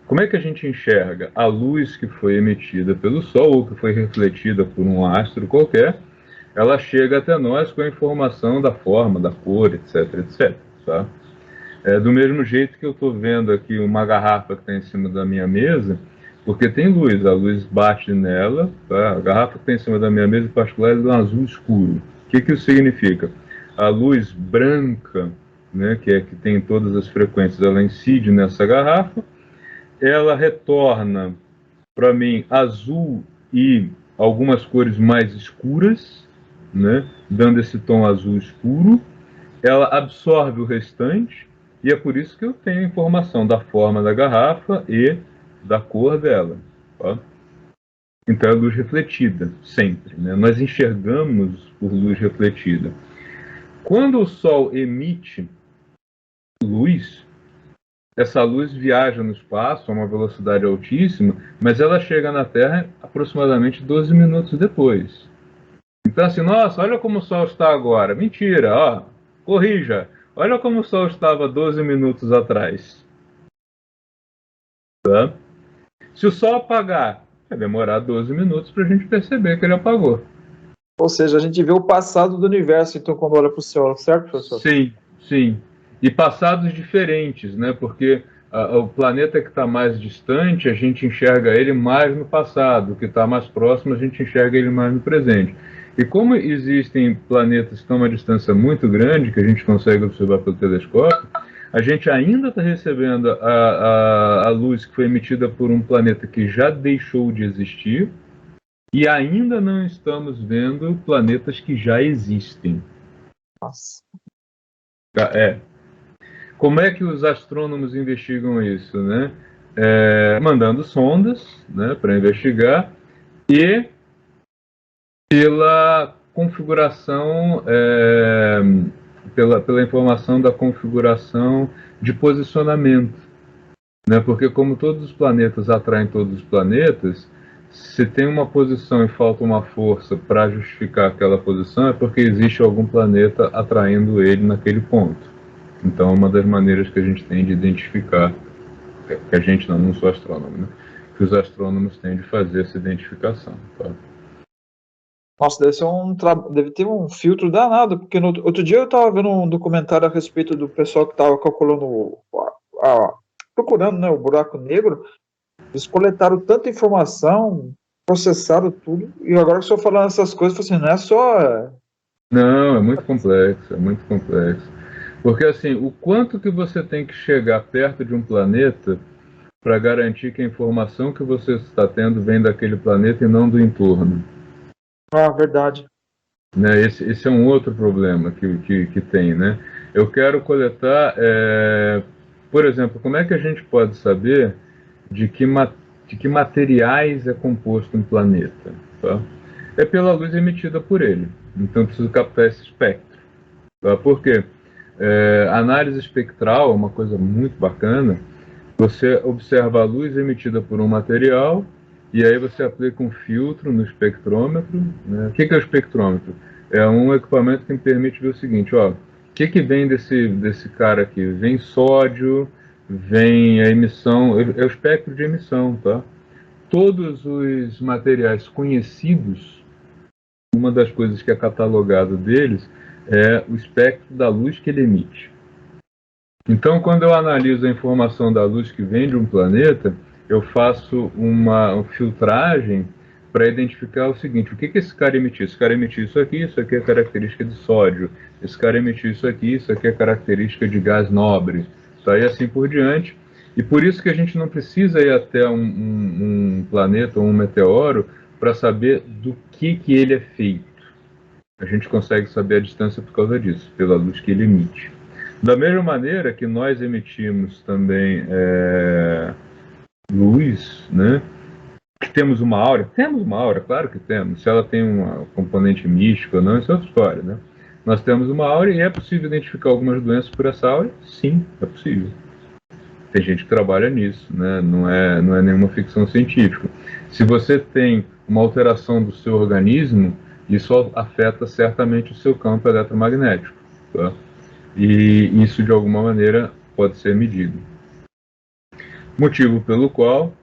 como é que a gente enxerga a luz que foi emitida pelo Sol ou que foi refletida por um astro qualquer? Ela chega até nós com a informação da forma, da cor, etc, etc. Tá? Do mesmo jeito que eu estou vendo aqui uma garrafa que está em cima da minha mesa, porque tem luz, a luz bate nela, tá? A garrafa que está em cima da minha mesa, em particular, é de um azul escuro. O que isso significa? A luz branca, né, que tem todas as frequências, ela incide nessa garrafa, ela retorna para mim azul e algumas cores mais escuras, né, dando esse tom azul escuro. Ela absorve o restante, e é por isso que eu tenho informação da forma da garrafa e da cor dela. Tá? Então é luz refletida, sempre. Né? Nós enxergamos por luz refletida. Quando o Sol emite luz, essa luz viaja no espaço a uma velocidade altíssima, mas ela chega na Terra aproximadamente 12 minutos depois. Então, assim, nossa, olha como o Sol está agora. Mentira, ó, corrija. Olha como o Sol estava 12 minutos atrás. Tá? Se o Sol apagar, vai demorar 12 minutos para a gente perceber que ele apagou. Ou seja, a gente vê o passado do universo, então, quando olha para o céu, certo, professor? Sim, sim. E passados diferentes, né? Porque o planeta que está mais distante, a gente enxerga ele mais no passado, o que está mais próximo, a gente enxerga ele mais no presente. E como existem planetas que estão a uma distância muito grande, que a gente consegue observar pelo telescópio, a gente ainda está recebendo a luz que foi emitida por um planeta que já deixou de existir, e ainda não estamos vendo planetas que já existem. Nossa. É. Como é que os astrônomos investigam isso, né? Mandando sondas, né, para investigar, e pela configuração, pela informação da configuração de posicionamento, né? Porque como todos os planetas atraem todos os planetas, se tem uma posição e falta uma força para justificar aquela posição, é porque existe algum planeta atraindo ele naquele ponto. Então, é uma das maneiras que a gente tem de identificar, que a gente não sou astrônomo, né? Que os astrônomos têm de fazer essa identificação. Tá? Nossa, deve ter um filtro danado, porque outro dia eu estava vendo um documentário a respeito do pessoal que estava calculando, procurando, né, o buraco negro. Eles coletaram tanta informação, processaram tudo, e agora que eu estou falando essas coisas, eu falei assim, não é só... Não, é muito complexo, é muito complexo. Porque, assim, o quanto que você tem que chegar perto de um planeta para garantir que a informação que você está tendo vem daquele planeta e não do entorno? Ah, verdade. Né? Esse é um outro problema que tem, né? Eu quero coletar, por exemplo, como é que a gente pode saber de que materiais é composto um planeta? Tá? É pela luz emitida por ele. Então eu preciso captar esse espectro. Tá? Por quê? Análise espectral é uma coisa muito bacana. Você observa a luz emitida por um material e aí você aplica um filtro no espectrômetro. Né? O que é o espectrômetro? É um equipamento que me permite ver o seguinte, ó, o que vem desse cara aqui? Vem sódio, vem a emissão, é o espectro de emissão, tá? Todos os materiais conhecidos, uma das coisas que é catalogado deles é o espectro da luz que ele emite. Então, quando eu analiso a informação da luz que vem de um planeta, eu faço uma filtragem para identificar o seguinte: o que esse cara emitiu? Esse cara emitiu isso aqui é característica de sódio. Esse cara emitiu isso aqui é característica de gás nobre. Tá? E assim por diante. E por isso que a gente não precisa ir até um planeta ou um meteoro para saber do que ele é feito. A gente consegue saber a distância por causa disso, pela luz que ele emite. Da mesma maneira que nós emitimos também luz, né? Que temos uma aura? Temos uma aura, claro que temos. Se ela tem um componente místico ou não, isso é outra história, né? Nós temos uma aura e é possível identificar algumas doenças por essa aura? Sim, é possível. Tem gente que trabalha nisso, né? Não é nenhuma ficção científica. Se você tem uma alteração do seu organismo, isso afeta certamente o seu campo eletromagnético, tá? E isso de alguma maneira pode ser medido. Motivo pelo qual,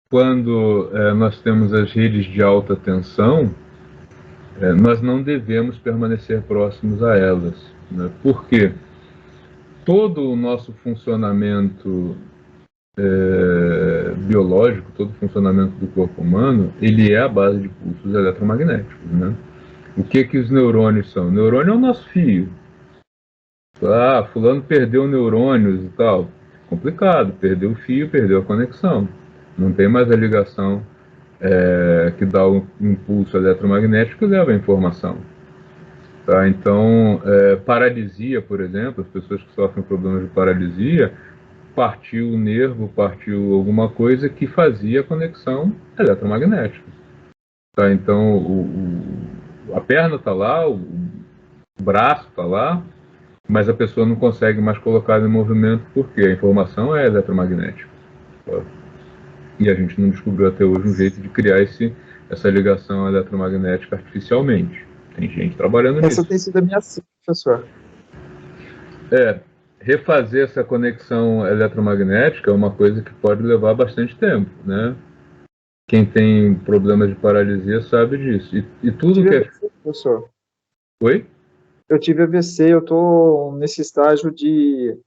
quando nós temos as redes de alta tensão, nós não devemos permanecer próximos a elas, né? Por quê? Todo o nosso funcionamento biológico, todo o funcionamento do corpo humano, ele é à base de pulsos eletromagnéticos, né? O que os neurônios são? O neurônio é o nosso fio. Ah, fulano perdeu neurônios e tal. Complicado, perdeu o fio, perdeu a conexão. Não tem mais a ligação que dá o impulso eletromagnético e leva a informação. Tá? Então, paralisia, por exemplo, as pessoas que sofrem problemas de paralisia, partiu o nervo, partiu alguma coisa que fazia a conexão eletromagnética. Tá? Então, a perna está lá, o braço está lá, mas a pessoa não consegue mais colocar em movimento porque a informação é eletromagnética. E a gente não descobriu até hoje um jeito de criar essa ligação eletromagnética artificialmente. Tem gente trabalhando nisso. Essa tem sido a minha cena, professor. Refazer essa conexão eletromagnética é uma coisa que pode levar bastante tempo, né? Quem tem problemas de paralisia sabe disso. E tudo que é... AVC, professor. Oi? Eu tive AVC, eu estou nesse estágio de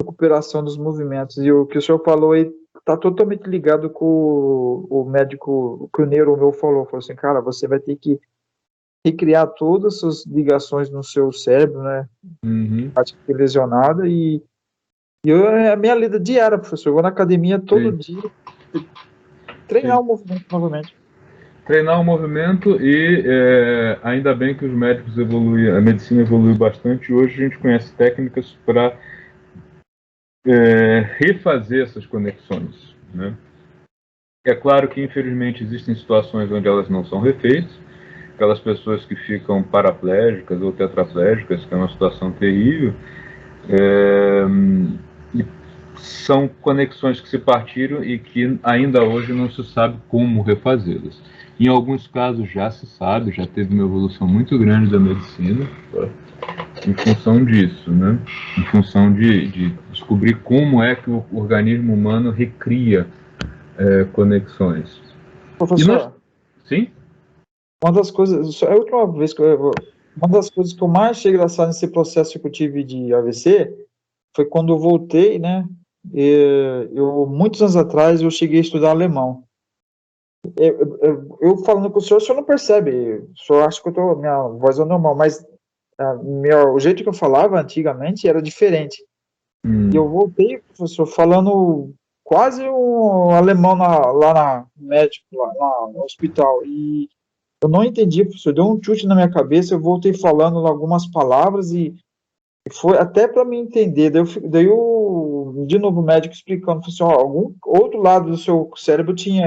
recuperação dos movimentos. E o que o senhor falou aí está totalmente ligado com o médico, que o neuro meu falou. Falou assim, cara, você vai ter que recriar todas as suas ligações no seu cérebro, né? Parte lesionada e é a minha lida diária, professor. Eu vou na academia todo dia treinar o movimento novamente. Treinar o movimento e ainda bem que os médicos evoluem, a medicina evolui bastante. Hoje a gente conhece técnicas para refazer essas conexões, né? É claro que infelizmente existem situações onde elas não são refeitas, aquelas pessoas que ficam paraplégicas ou tetraplégicas, que é uma situação terrível, e são conexões que se partiram e que ainda hoje não se sabe como refazê-las. Em alguns casos já se sabe, já teve uma evolução muito grande da medicina em função disso, né? Em função de descobrir como é que o organismo humano recria conexões. Professor, Sim? uma das coisas, é a última vez que uma das coisas que eu mais achei engraçado nesse processo que eu tive de AVC foi quando eu voltei, né? Muitos anos atrás, eu cheguei a estudar alemão. Eu falando com o senhor não percebe, o senhor acha que minha voz é normal, mas o jeito que eu falava antigamente era diferente. E eu voltei, professor, falando quase um alemão lá no hospital. E eu não entendi, professor. Deu um chute na minha cabeça, eu voltei falando algumas palavras e foi até para me entender. Daí de novo o médico explicando, assim, ó, algum outro lado do seu cérebro tinha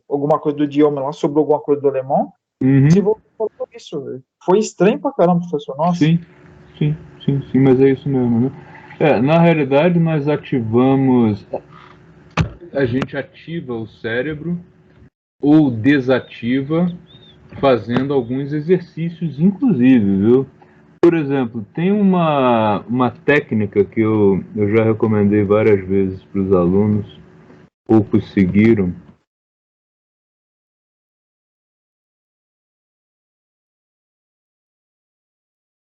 alguma coisa do idioma lá, sobrou alguma coisa do alemão. Se voltou falando isso. Foi estranho pra caramba, professor. Nossa. Sim, mas é isso mesmo, né? Na realidade, nós ativamos... A gente ativa o cérebro ou desativa fazendo alguns exercícios, inclusive, viu? Por exemplo, tem uma técnica que eu já recomendei várias vezes para os alunos, poucos seguiram.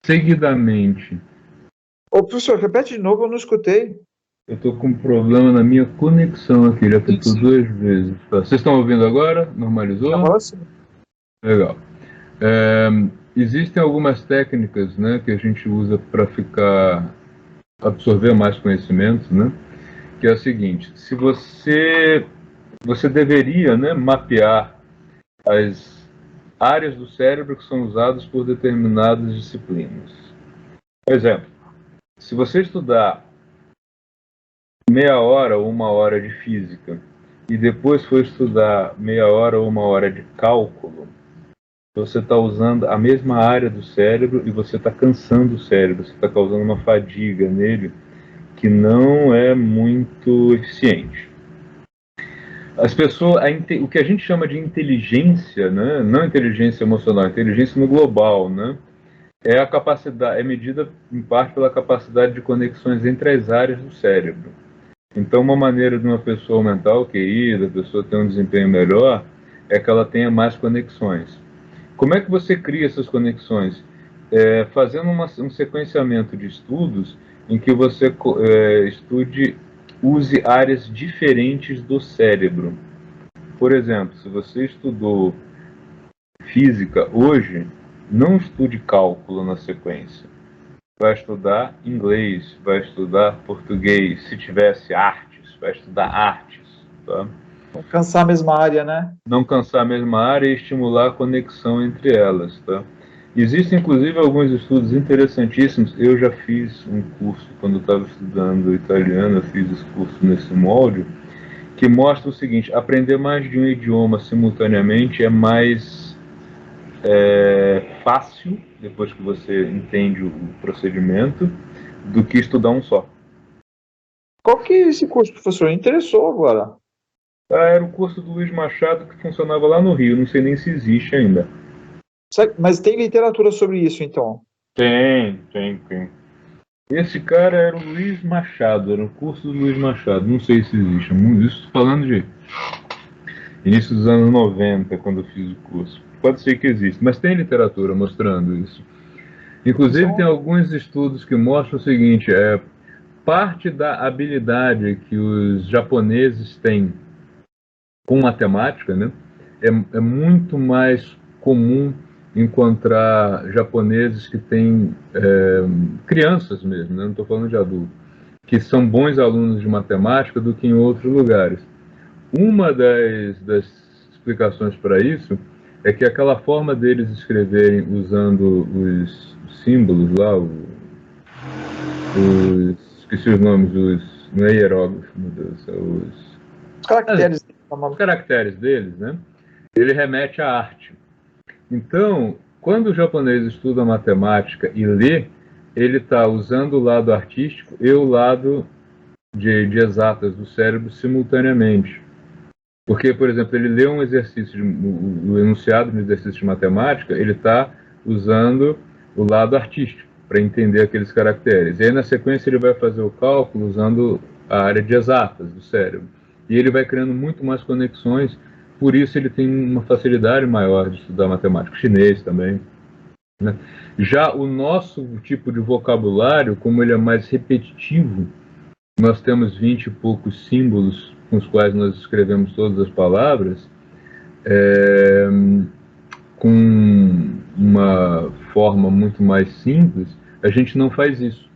Seguidamente. Ô, professor, repete de novo, eu não escutei. Eu estou com um problema na minha conexão aqui, já tentou 2 vezes. Vocês estão ouvindo agora? Normalizou? Agora sim. Legal. Existem algumas técnicas, né, que a gente usa para absorver mais conhecimentos, né? Que é o seguinte: se você deveria, né, mapear as áreas do cérebro que são usadas por determinadas disciplinas. Por exemplo, se você estudar meia hora ou 1 hora de física e depois for estudar meia hora ou 1 hora de cálculo, você está usando a mesma área do cérebro e você está cansando o cérebro, você está causando uma fadiga nele que não é muito eficiente. As pessoas, o que a gente chama de inteligência, né? Não inteligência emocional, inteligência no global, né? É a capacidade, é medida em parte pela capacidade de conexões entre as áreas do cérebro. Então, uma maneira de uma pessoa aumentar o QI, da pessoa ter um desempenho melhor, é que ela tenha mais conexões. Como é que você cria essas conexões? Fazendo um sequenciamento de estudos em que você use áreas diferentes do cérebro. Por exemplo, se você estudou física hoje, não estude cálculo na sequência. Vai estudar inglês, vai estudar português. Se tivesse artes, vai estudar artes. Tá? Não cansar a mesma área, né? Não cansar a mesma área e estimular a conexão entre elas. Tá? Existem, inclusive, alguns estudos interessantíssimos. Eu já fiz um curso, quando eu estava estudando italiano, eu fiz esse curso nesse molde, que mostra o seguinte: aprender mais de um idioma simultaneamente é mais fácil, depois que você entende o procedimento, do que estudar um só. Qual que é esse curso, professor? Interessou agora. Era o curso do Luiz Machado que funcionava lá no Rio, não sei nem se existe ainda. Mas tem literatura sobre isso, então? Tem. Esse cara era o Luiz Machado, era o curso do Luiz Machado, não sei se existe. Isso falando de início dos anos 90, quando eu fiz o curso. Pode ser que exista, mas tem literatura mostrando isso. Inclusive tem alguns estudos que mostram o seguinte, parte da habilidade que os japoneses têm com matemática, né, é muito mais comum encontrar japoneses que têm crianças mesmo, né, não estou falando de adultos, que são bons alunos de matemática do que em outros lugares. Uma das explicações para isso é que aquela forma deles escreverem usando os símbolos lá, esqueci os nomes, não é hieróglifo, meu Deus, Os caracteres. os caracteres deles, né? Ele remete à arte. Então, quando o japonês estuda matemática e lê, ele está usando o lado artístico e o lado de exatas do cérebro simultaneamente. Porque, por exemplo, ele lê um exercício, o enunciado de um exercício de matemática, ele está usando o lado artístico para entender aqueles caracteres. E aí, na sequência, ele vai fazer o cálculo usando a área de exatas do cérebro. E ele vai criando muito mais conexões, por isso ele tem uma facilidade maior de estudar matemática. O chinês também, né? Já o nosso tipo de vocabulário, como ele é mais repetitivo, nós temos 20 e poucos símbolos com os quais nós escrevemos todas as palavras, com uma forma muito mais simples, a gente não faz isso.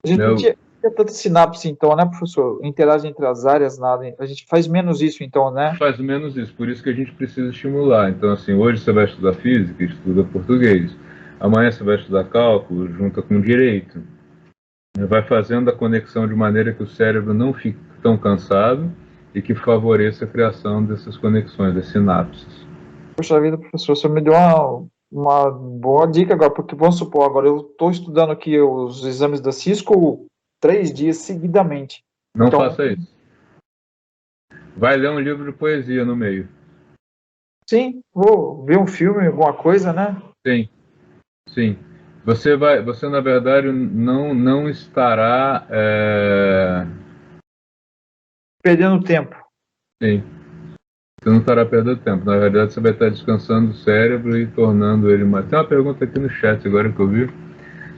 A gente não tinha tanta sinapse, então, né, professor? Interagem entre as áreas, nada. A gente faz menos isso, então, né? Faz menos isso, por isso que a gente precisa estimular. Então, assim, hoje você vai estudar física, estuda português. Amanhã você vai estudar cálculo, junta com direito. Vai fazendo a conexão de maneira que o cérebro não fique tão cansado e que favoreça a criação dessas conexões, das sinapses. Poxa vida, professor, você me deu uma boa dica agora, porque vamos supor, agora eu estou estudando aqui os exames da Cisco 3 dias seguidamente. Não Então, faça isso. Vai ler um livro de poesia no meio. sim, vou ver um filme, alguma coisa, né? Sim. Você na verdade não estará. Perdendo tempo. Sim. Você não estará perdendo tempo. Na verdade, você vai estar descansando o cérebro e tornando ele mais. Tem uma pergunta aqui no chat agora que eu vi.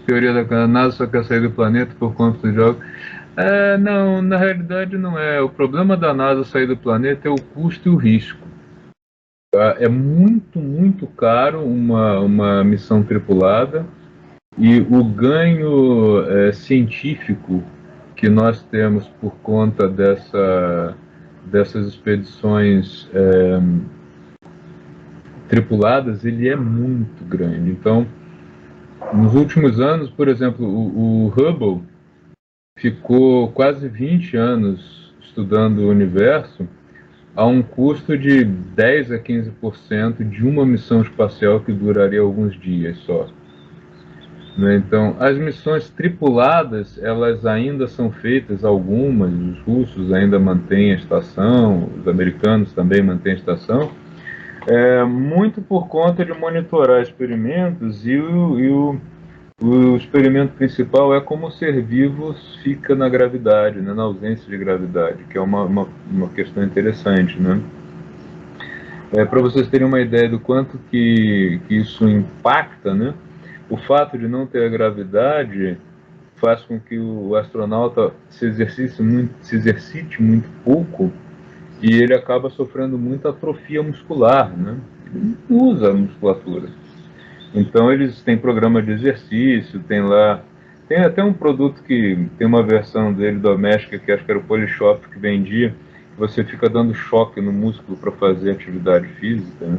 Teoria da NASA só quer sair do planeta por conta dos jogos. Não, na realidade não é. O problema da NASA sair do planeta é o custo e o risco. É muito, muito caro uma missão tripulada e o ganho científico que nós temos por conta dessas expedições tripuladas, ele é muito grande. Então, nos últimos anos, por exemplo, o Hubble ficou quase 20 anos estudando o universo a um custo de 10 a 15% de uma missão espacial que duraria alguns dias só. Né? Então, as missões tripuladas, elas ainda são feitas, algumas, os russos ainda mantêm a estação, os americanos também mantêm a estação, muito por conta de monitorar experimentos e o experimento principal é como o ser vivo fica na gravidade, né, na ausência de gravidade, que é uma questão interessante, né? Para vocês terem uma ideia do quanto que isso impacta, né? O fato de não ter a gravidade faz com que o astronauta se exercite muito pouco e ele acaba sofrendo muita atrofia muscular, né? Ele não usa a musculatura. Então eles têm programa de exercício, tem até um produto que tem uma versão dele doméstica, que acho que era o Polishop que vendia, que você fica dando choque no músculo para fazer atividade física, né?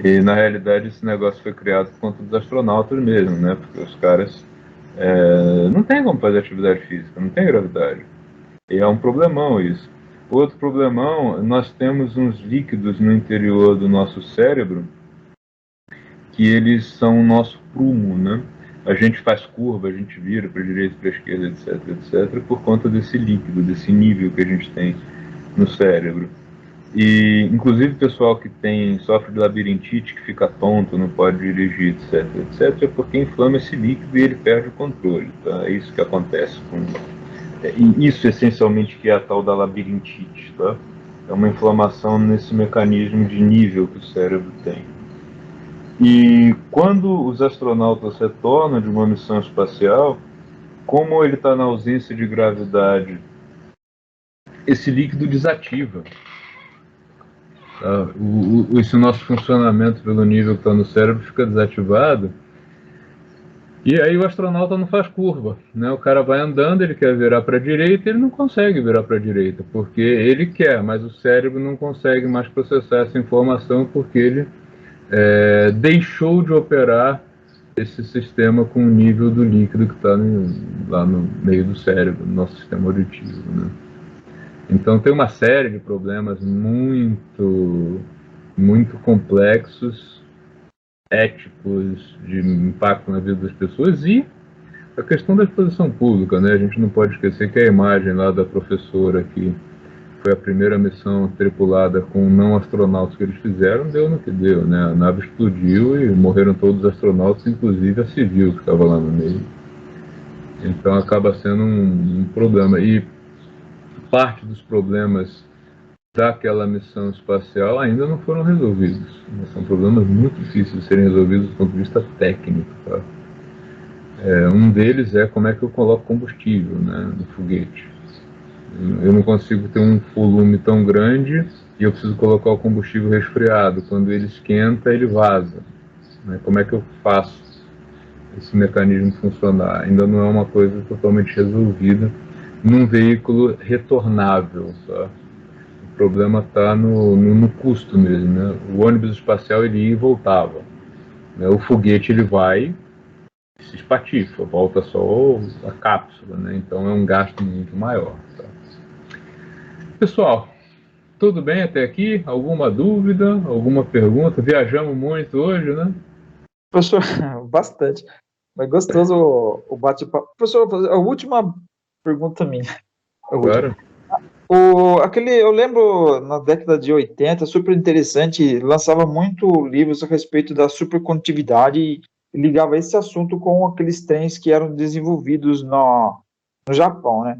E na realidade esse negócio foi criado por conta dos astronautas mesmo, né? Porque os caras não tem como fazer atividade física, não tem gravidade. E é um problemão isso. Outro problemão, nós temos uns líquidos no interior do nosso cérebro que eles são o nosso prumo, né? A gente faz curva, a gente vira para a direita, para a esquerda, etc, por conta desse líquido, desse nível que a gente tem no cérebro. E, inclusive, o pessoal que sofre de labirintite, que fica tonto, não pode dirigir, etc, é porque inflama esse líquido e ele perde o controle. Tá? É isso que acontece e isso, essencialmente, que é a tal da labirintite. Tá? É uma inflamação nesse mecanismo de nível que o cérebro tem. E quando os astronautas retornam de uma missão espacial, como ele está na ausência de gravidade, esse líquido desativa. Esse nosso funcionamento pelo nível que está no cérebro fica desativado. E aí o astronauta não faz curva, né? O cara vai andando, ele quer virar para a direita, ele não consegue virar para a direita, porque ele quer, mas o cérebro não consegue mais processar essa informação porque ele deixou de operar esse sistema com o nível do líquido que está lá no meio do cérebro, no nosso sistema auditivo, né? Então tem uma série de problemas muito complexos, éticos, de impacto na vida das pessoas, e a questão da exposição pública, né? A gente não pode esquecer que a imagem lá da professora, que foi a primeira missão tripulada com não astronautas que eles fizeram, deu no que deu, né? A nave explodiu e morreram todos os astronautas, inclusive a civil que estava lá no meio. Então acaba sendo um problema. E parte dos problemas daquela missão espacial ainda não foram resolvidos. São problemas muito difíceis de serem resolvidos do ponto de vista técnico. Tá? Um deles é como é que eu coloco combustível, né, no foguete. Eu não consigo ter um volume tão grande e eu preciso colocar o combustível resfriado. Quando ele esquenta, ele vaza. Né? Como é que eu faço esse mecanismo funcionar? Ainda não é uma coisa totalmente resolvida num veículo retornável. Tá? O problema está no custo mesmo. Né? O ônibus espacial ele ia e voltava. Né? O foguete ele vai e se espatifa, volta só a cápsula. Né? Então é um gasto muito maior. Tá? Pessoal, tudo bem até aqui? Alguma dúvida? Alguma pergunta? Viajamos muito hoje, né? Professor, bastante. Mas gostoso o bate-papo. Professor, a última pergunta minha. Claro. Eu lembro na década de 80, super interessante, lançava muito livros a respeito da supercondutividade e ligava esse assunto com aqueles trens que eram desenvolvidos no Japão, né?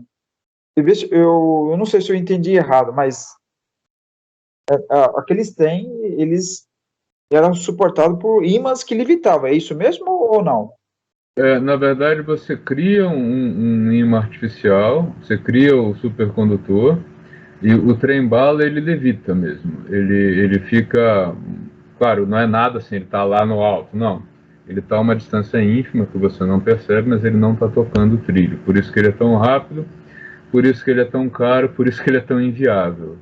Eu não sei se eu entendi errado, mas aqueles trens, eles eram suportados por ímãs que levitavam, é isso mesmo ou não? Na verdade, você cria um ímã artificial, você cria o supercondutor e o trem-bala ele levita mesmo. Ele fica, claro, não é nada assim, ele está lá no alto, não. Ele está a uma distância ínfima que você não percebe, mas ele não está tocando o trilho. Por isso que ele é tão rápido, por isso que ele é tão caro, por isso que ele é tão inviável.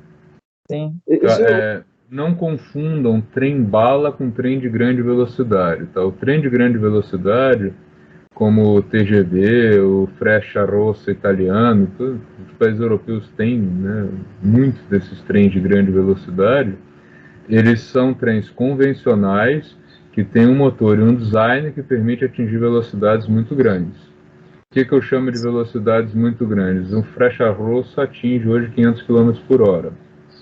Sim. Não confundam trem-bala com trem de grande velocidade. Tá? O trem de grande velocidade, como o TGV, o Frecciarossa italiano, os países europeus têm, né, muitos desses trens de grande velocidade. Eles são trens convencionais que têm um motor e um design que permite atingir velocidades muito grandes. O que eu chamo de velocidades muito grandes? Um Frecciarossa atinge hoje 500 km por hora.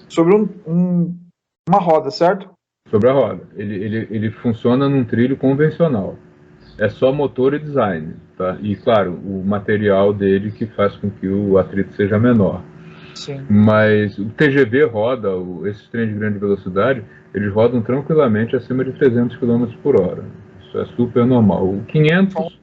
Sobre uma roda, certo? Sobre a roda. Ele funciona num trilho convencional. É só motor e design, tá? E, claro, o material dele que faz com que o atrito seja menor. Sim. Mas o TGV roda, esses trens de grande velocidade, eles rodam tranquilamente acima de 300 km por hora. Isso é super normal. O 500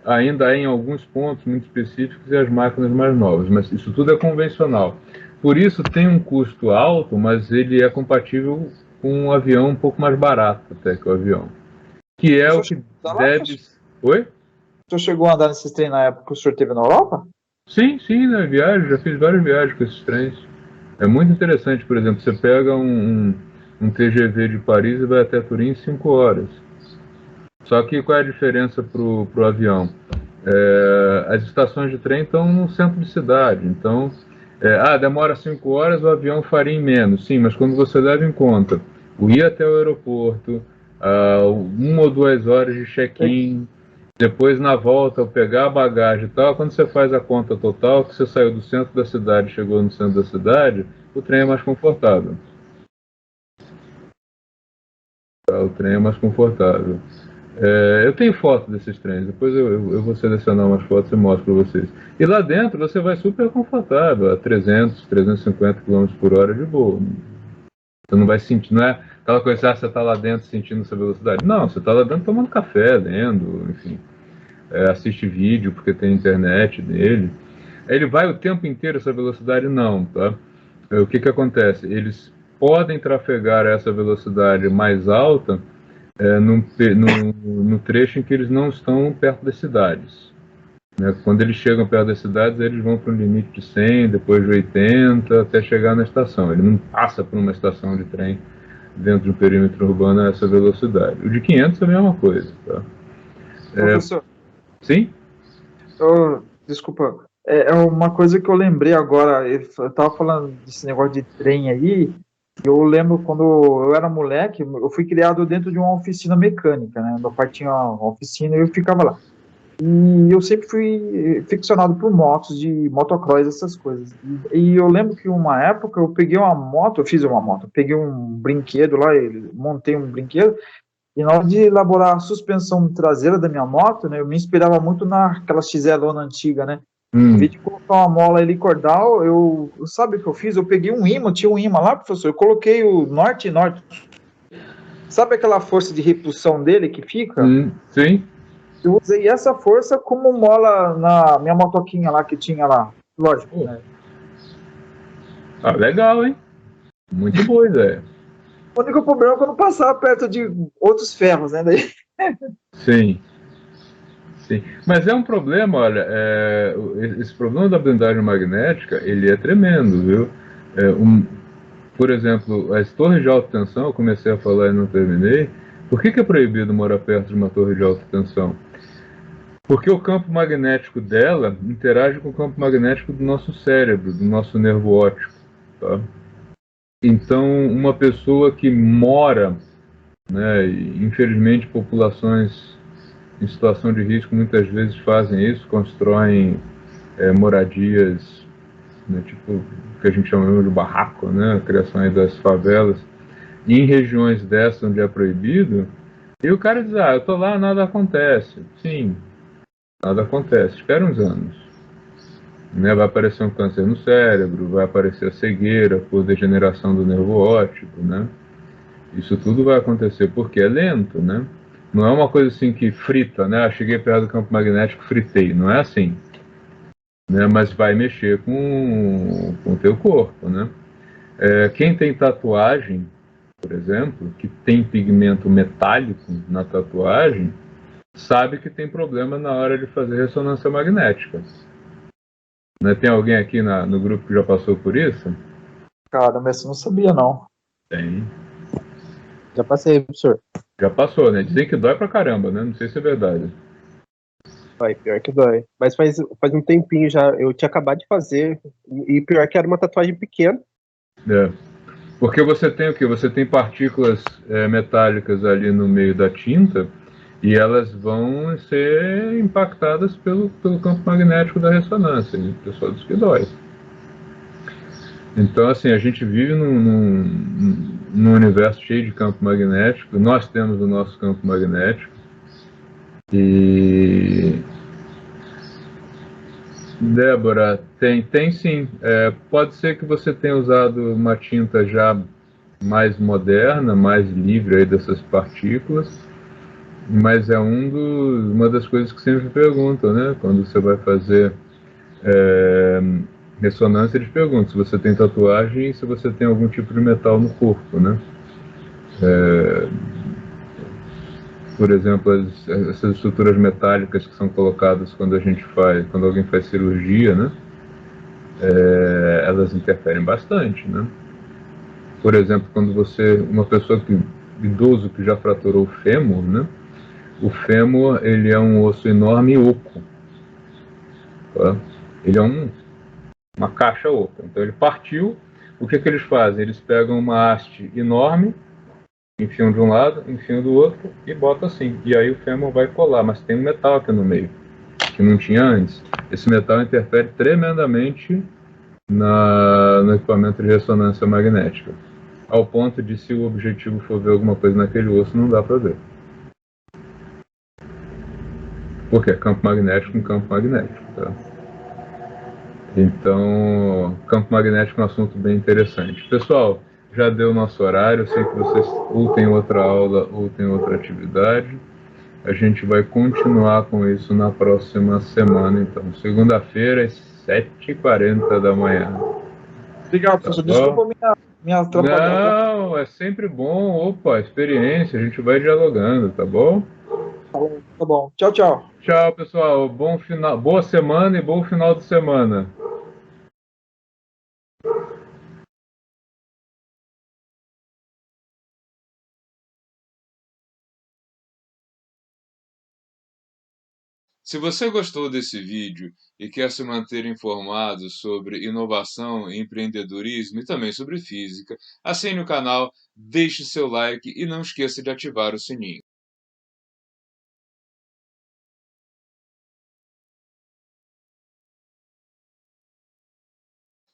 ainda é em alguns pontos muito específicos e as máquinas mais novas, mas isso tudo é convencional. Por isso tem um custo alto, mas ele é compatível com um avião um pouco mais barato até que o avião. Que é o que deve... Oi? O senhor chegou a andar nesses trens na época que o senhor esteve na Europa? Sim, na viagem, já fiz várias viagens com esses trens. É muito interessante, por exemplo, você pega um TGV de Paris e vai até Turim em 5 horas. Só que qual é a diferença pro avião? As estações de trem estão no centro de cidade, então... demora 5 horas, o avião faria em menos. Sim, mas quando você leva em conta o ir até o aeroporto, 1 ou 2 horas de check-in, depois na volta eu pegar a bagagem e tal. Quando você faz a conta total, que você saiu do centro da cidade, chegou no centro da cidade, o trem é mais confortável. O trem é mais confortável. Eu tenho foto desses trens, depois eu vou selecionar umas fotos e mostro para vocês. E lá dentro você vai super confortável, a 300, 350 km por hora de boa. Você não vai sentir, não é aquela coisa, você está lá dentro sentindo essa velocidade. Não, você está lá dentro tomando café, lendo, enfim. Assiste vídeo porque tem internet nele. Ele vai o tempo inteiro essa velocidade? Não, tá? O que acontece? Eles podem trafegar essa velocidade mais alta no trecho em que eles não estão perto das cidades. Né? Quando eles chegam perto das cidades, eles vão para um limite de 100, depois de 80, até chegar na estação. Ele não passa por uma estação de trem dentro de um perímetro urbano a essa velocidade. O de 500 é a mesma coisa. Tá? Professor, Sim? desculpa, é uma coisa que eu lembrei agora, eu estava falando desse negócio de trem aí, eu lembro quando eu era moleque, eu fui criado dentro de uma oficina mecânica, né? Meu pai tinha uma oficina e eu ficava lá. E eu sempre fui ficcionado por motos, de motocross, essas coisas. E eu lembro que uma época eu peguei uma moto, eu fiz uma moto, eu peguei um brinquedo lá, montei um brinquedo, e na hora de elaborar a suspensão traseira da minha moto, né, eu me inspirava muito naquela XL-ona antiga, né? Em vez de colocar uma mola helicordal, sabe o que eu fiz? Eu peguei um imã, tinha um imã lá, professor, eu coloquei o norte e norte. Sabe aquela força de repulsão dele que fica? Sim. Eu usei essa força como mola na minha motoquinha lá que tinha lá. Lógico, né? Legal, hein? Muito boa ideia. O único problema é que eu não passava perto de outros ferros, né? Daí... Sim. Mas é um problema, olha, esse problema da blindagem magnética, ele é tremendo, viu? Por exemplo, as torres de alta tensão, eu comecei a falar e não terminei. Por que é proibido morar perto de uma torre de alta tensão? Porque o campo magnético dela interage com o campo magnético do nosso cérebro, do nosso nervo óptico, tá? Então, uma pessoa que mora, né, infelizmente populações em situação de risco muitas vezes fazem isso, constroem moradias, né, tipo o que a gente chama de barraco, né, a criação aí das favelas, em regiões dessas onde é proibido, e o cara diz, eu tô lá, nada acontece. Sim, nada acontece, espera uns anos. Né, vai aparecer um câncer no cérebro, vai aparecer a cegueira por degeneração do nervo óptico, né? Isso tudo vai acontecer porque é lento, né? Não é uma coisa assim que frita, né? Cheguei perto do campo magnético, fritei. Não é assim, né? Mas vai mexer com o teu corpo, né? Quem tem tatuagem, por exemplo, que tem pigmento metálico na tatuagem, sabe que tem problema na hora de fazer ressonância magnética. Né? Tem alguém aqui no grupo que já passou por isso? Cara, mas eu não sabia, não. Tem. Já passei, professor. Já passou, né? Dizem que dói pra caramba, né? Não sei se é verdade. Dói, pior que dói. Mas faz um tempinho já, eu tinha acabado de fazer, e pior que era uma tatuagem pequena. Porque você tem o quê? Você tem partículas metálicas ali no meio da tinta, e elas vão ser impactadas pelo campo magnético da ressonância. E o pessoal diz que dói. Então, assim, a gente vive num universo cheio de campo magnético. Nós temos o nosso campo magnético. E... Débora, tem sim. Pode ser que você tenha usado uma tinta já mais moderna, mais livre aí dessas partículas, mas é uma das coisas que sempre perguntam, né? Quando você vai fazer ressonância, eles perguntam se você tem tatuagem e se você tem algum tipo de metal no corpo, né? Por exemplo, essas estruturas metálicas que são colocadas quando alguém faz cirurgia, né? Elas interferem bastante, né? Por exemplo, quando uma pessoa idoso que já fraturou o fêmur, né? O fêmur, ele é um osso enorme e oco. Tá? Ele é uma caixa oca. Então ele partiu, o que eles fazem? Eles pegam uma haste enorme, Enfiam de um lado, enfiam do outro e bota assim. E aí o fêmur vai colar, mas tem um metal aqui no meio, que não tinha antes. Esse metal interfere tremendamente no equipamento de ressonância magnética, ao ponto de, se o objetivo for ver alguma coisa naquele osso, não dá para ver. Porque é campo magnético com campo magnético, tá? Então, campo magnético é um assunto bem interessante. Pessoal, já deu o nosso horário, eu sei que vocês ou têm outra aula ou têm outra atividade. A gente vai continuar com isso na próxima semana, então. Segunda-feira, às 7h40 da manhã. Obrigado, Tá professor. bom? Desculpa minha atrapalhada. Não, é sempre bom. Opa, experiência, a gente vai dialogando, tá bom? Tá bom. Tchau, tchau. Tchau, pessoal. Bom final, boa semana e bom final de semana. Se você gostou desse vídeo e quer se manter informado sobre inovação, empreendedorismo e também sobre física, assine o canal, deixe seu like e não esqueça de ativar o sininho.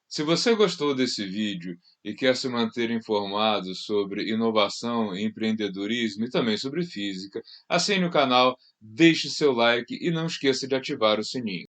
Se você gostou desse vídeo e quer se manter informado sobre inovação, empreendedorismo e também sobre física, assine o canal, deixe seu like e não esqueça de ativar o sininho.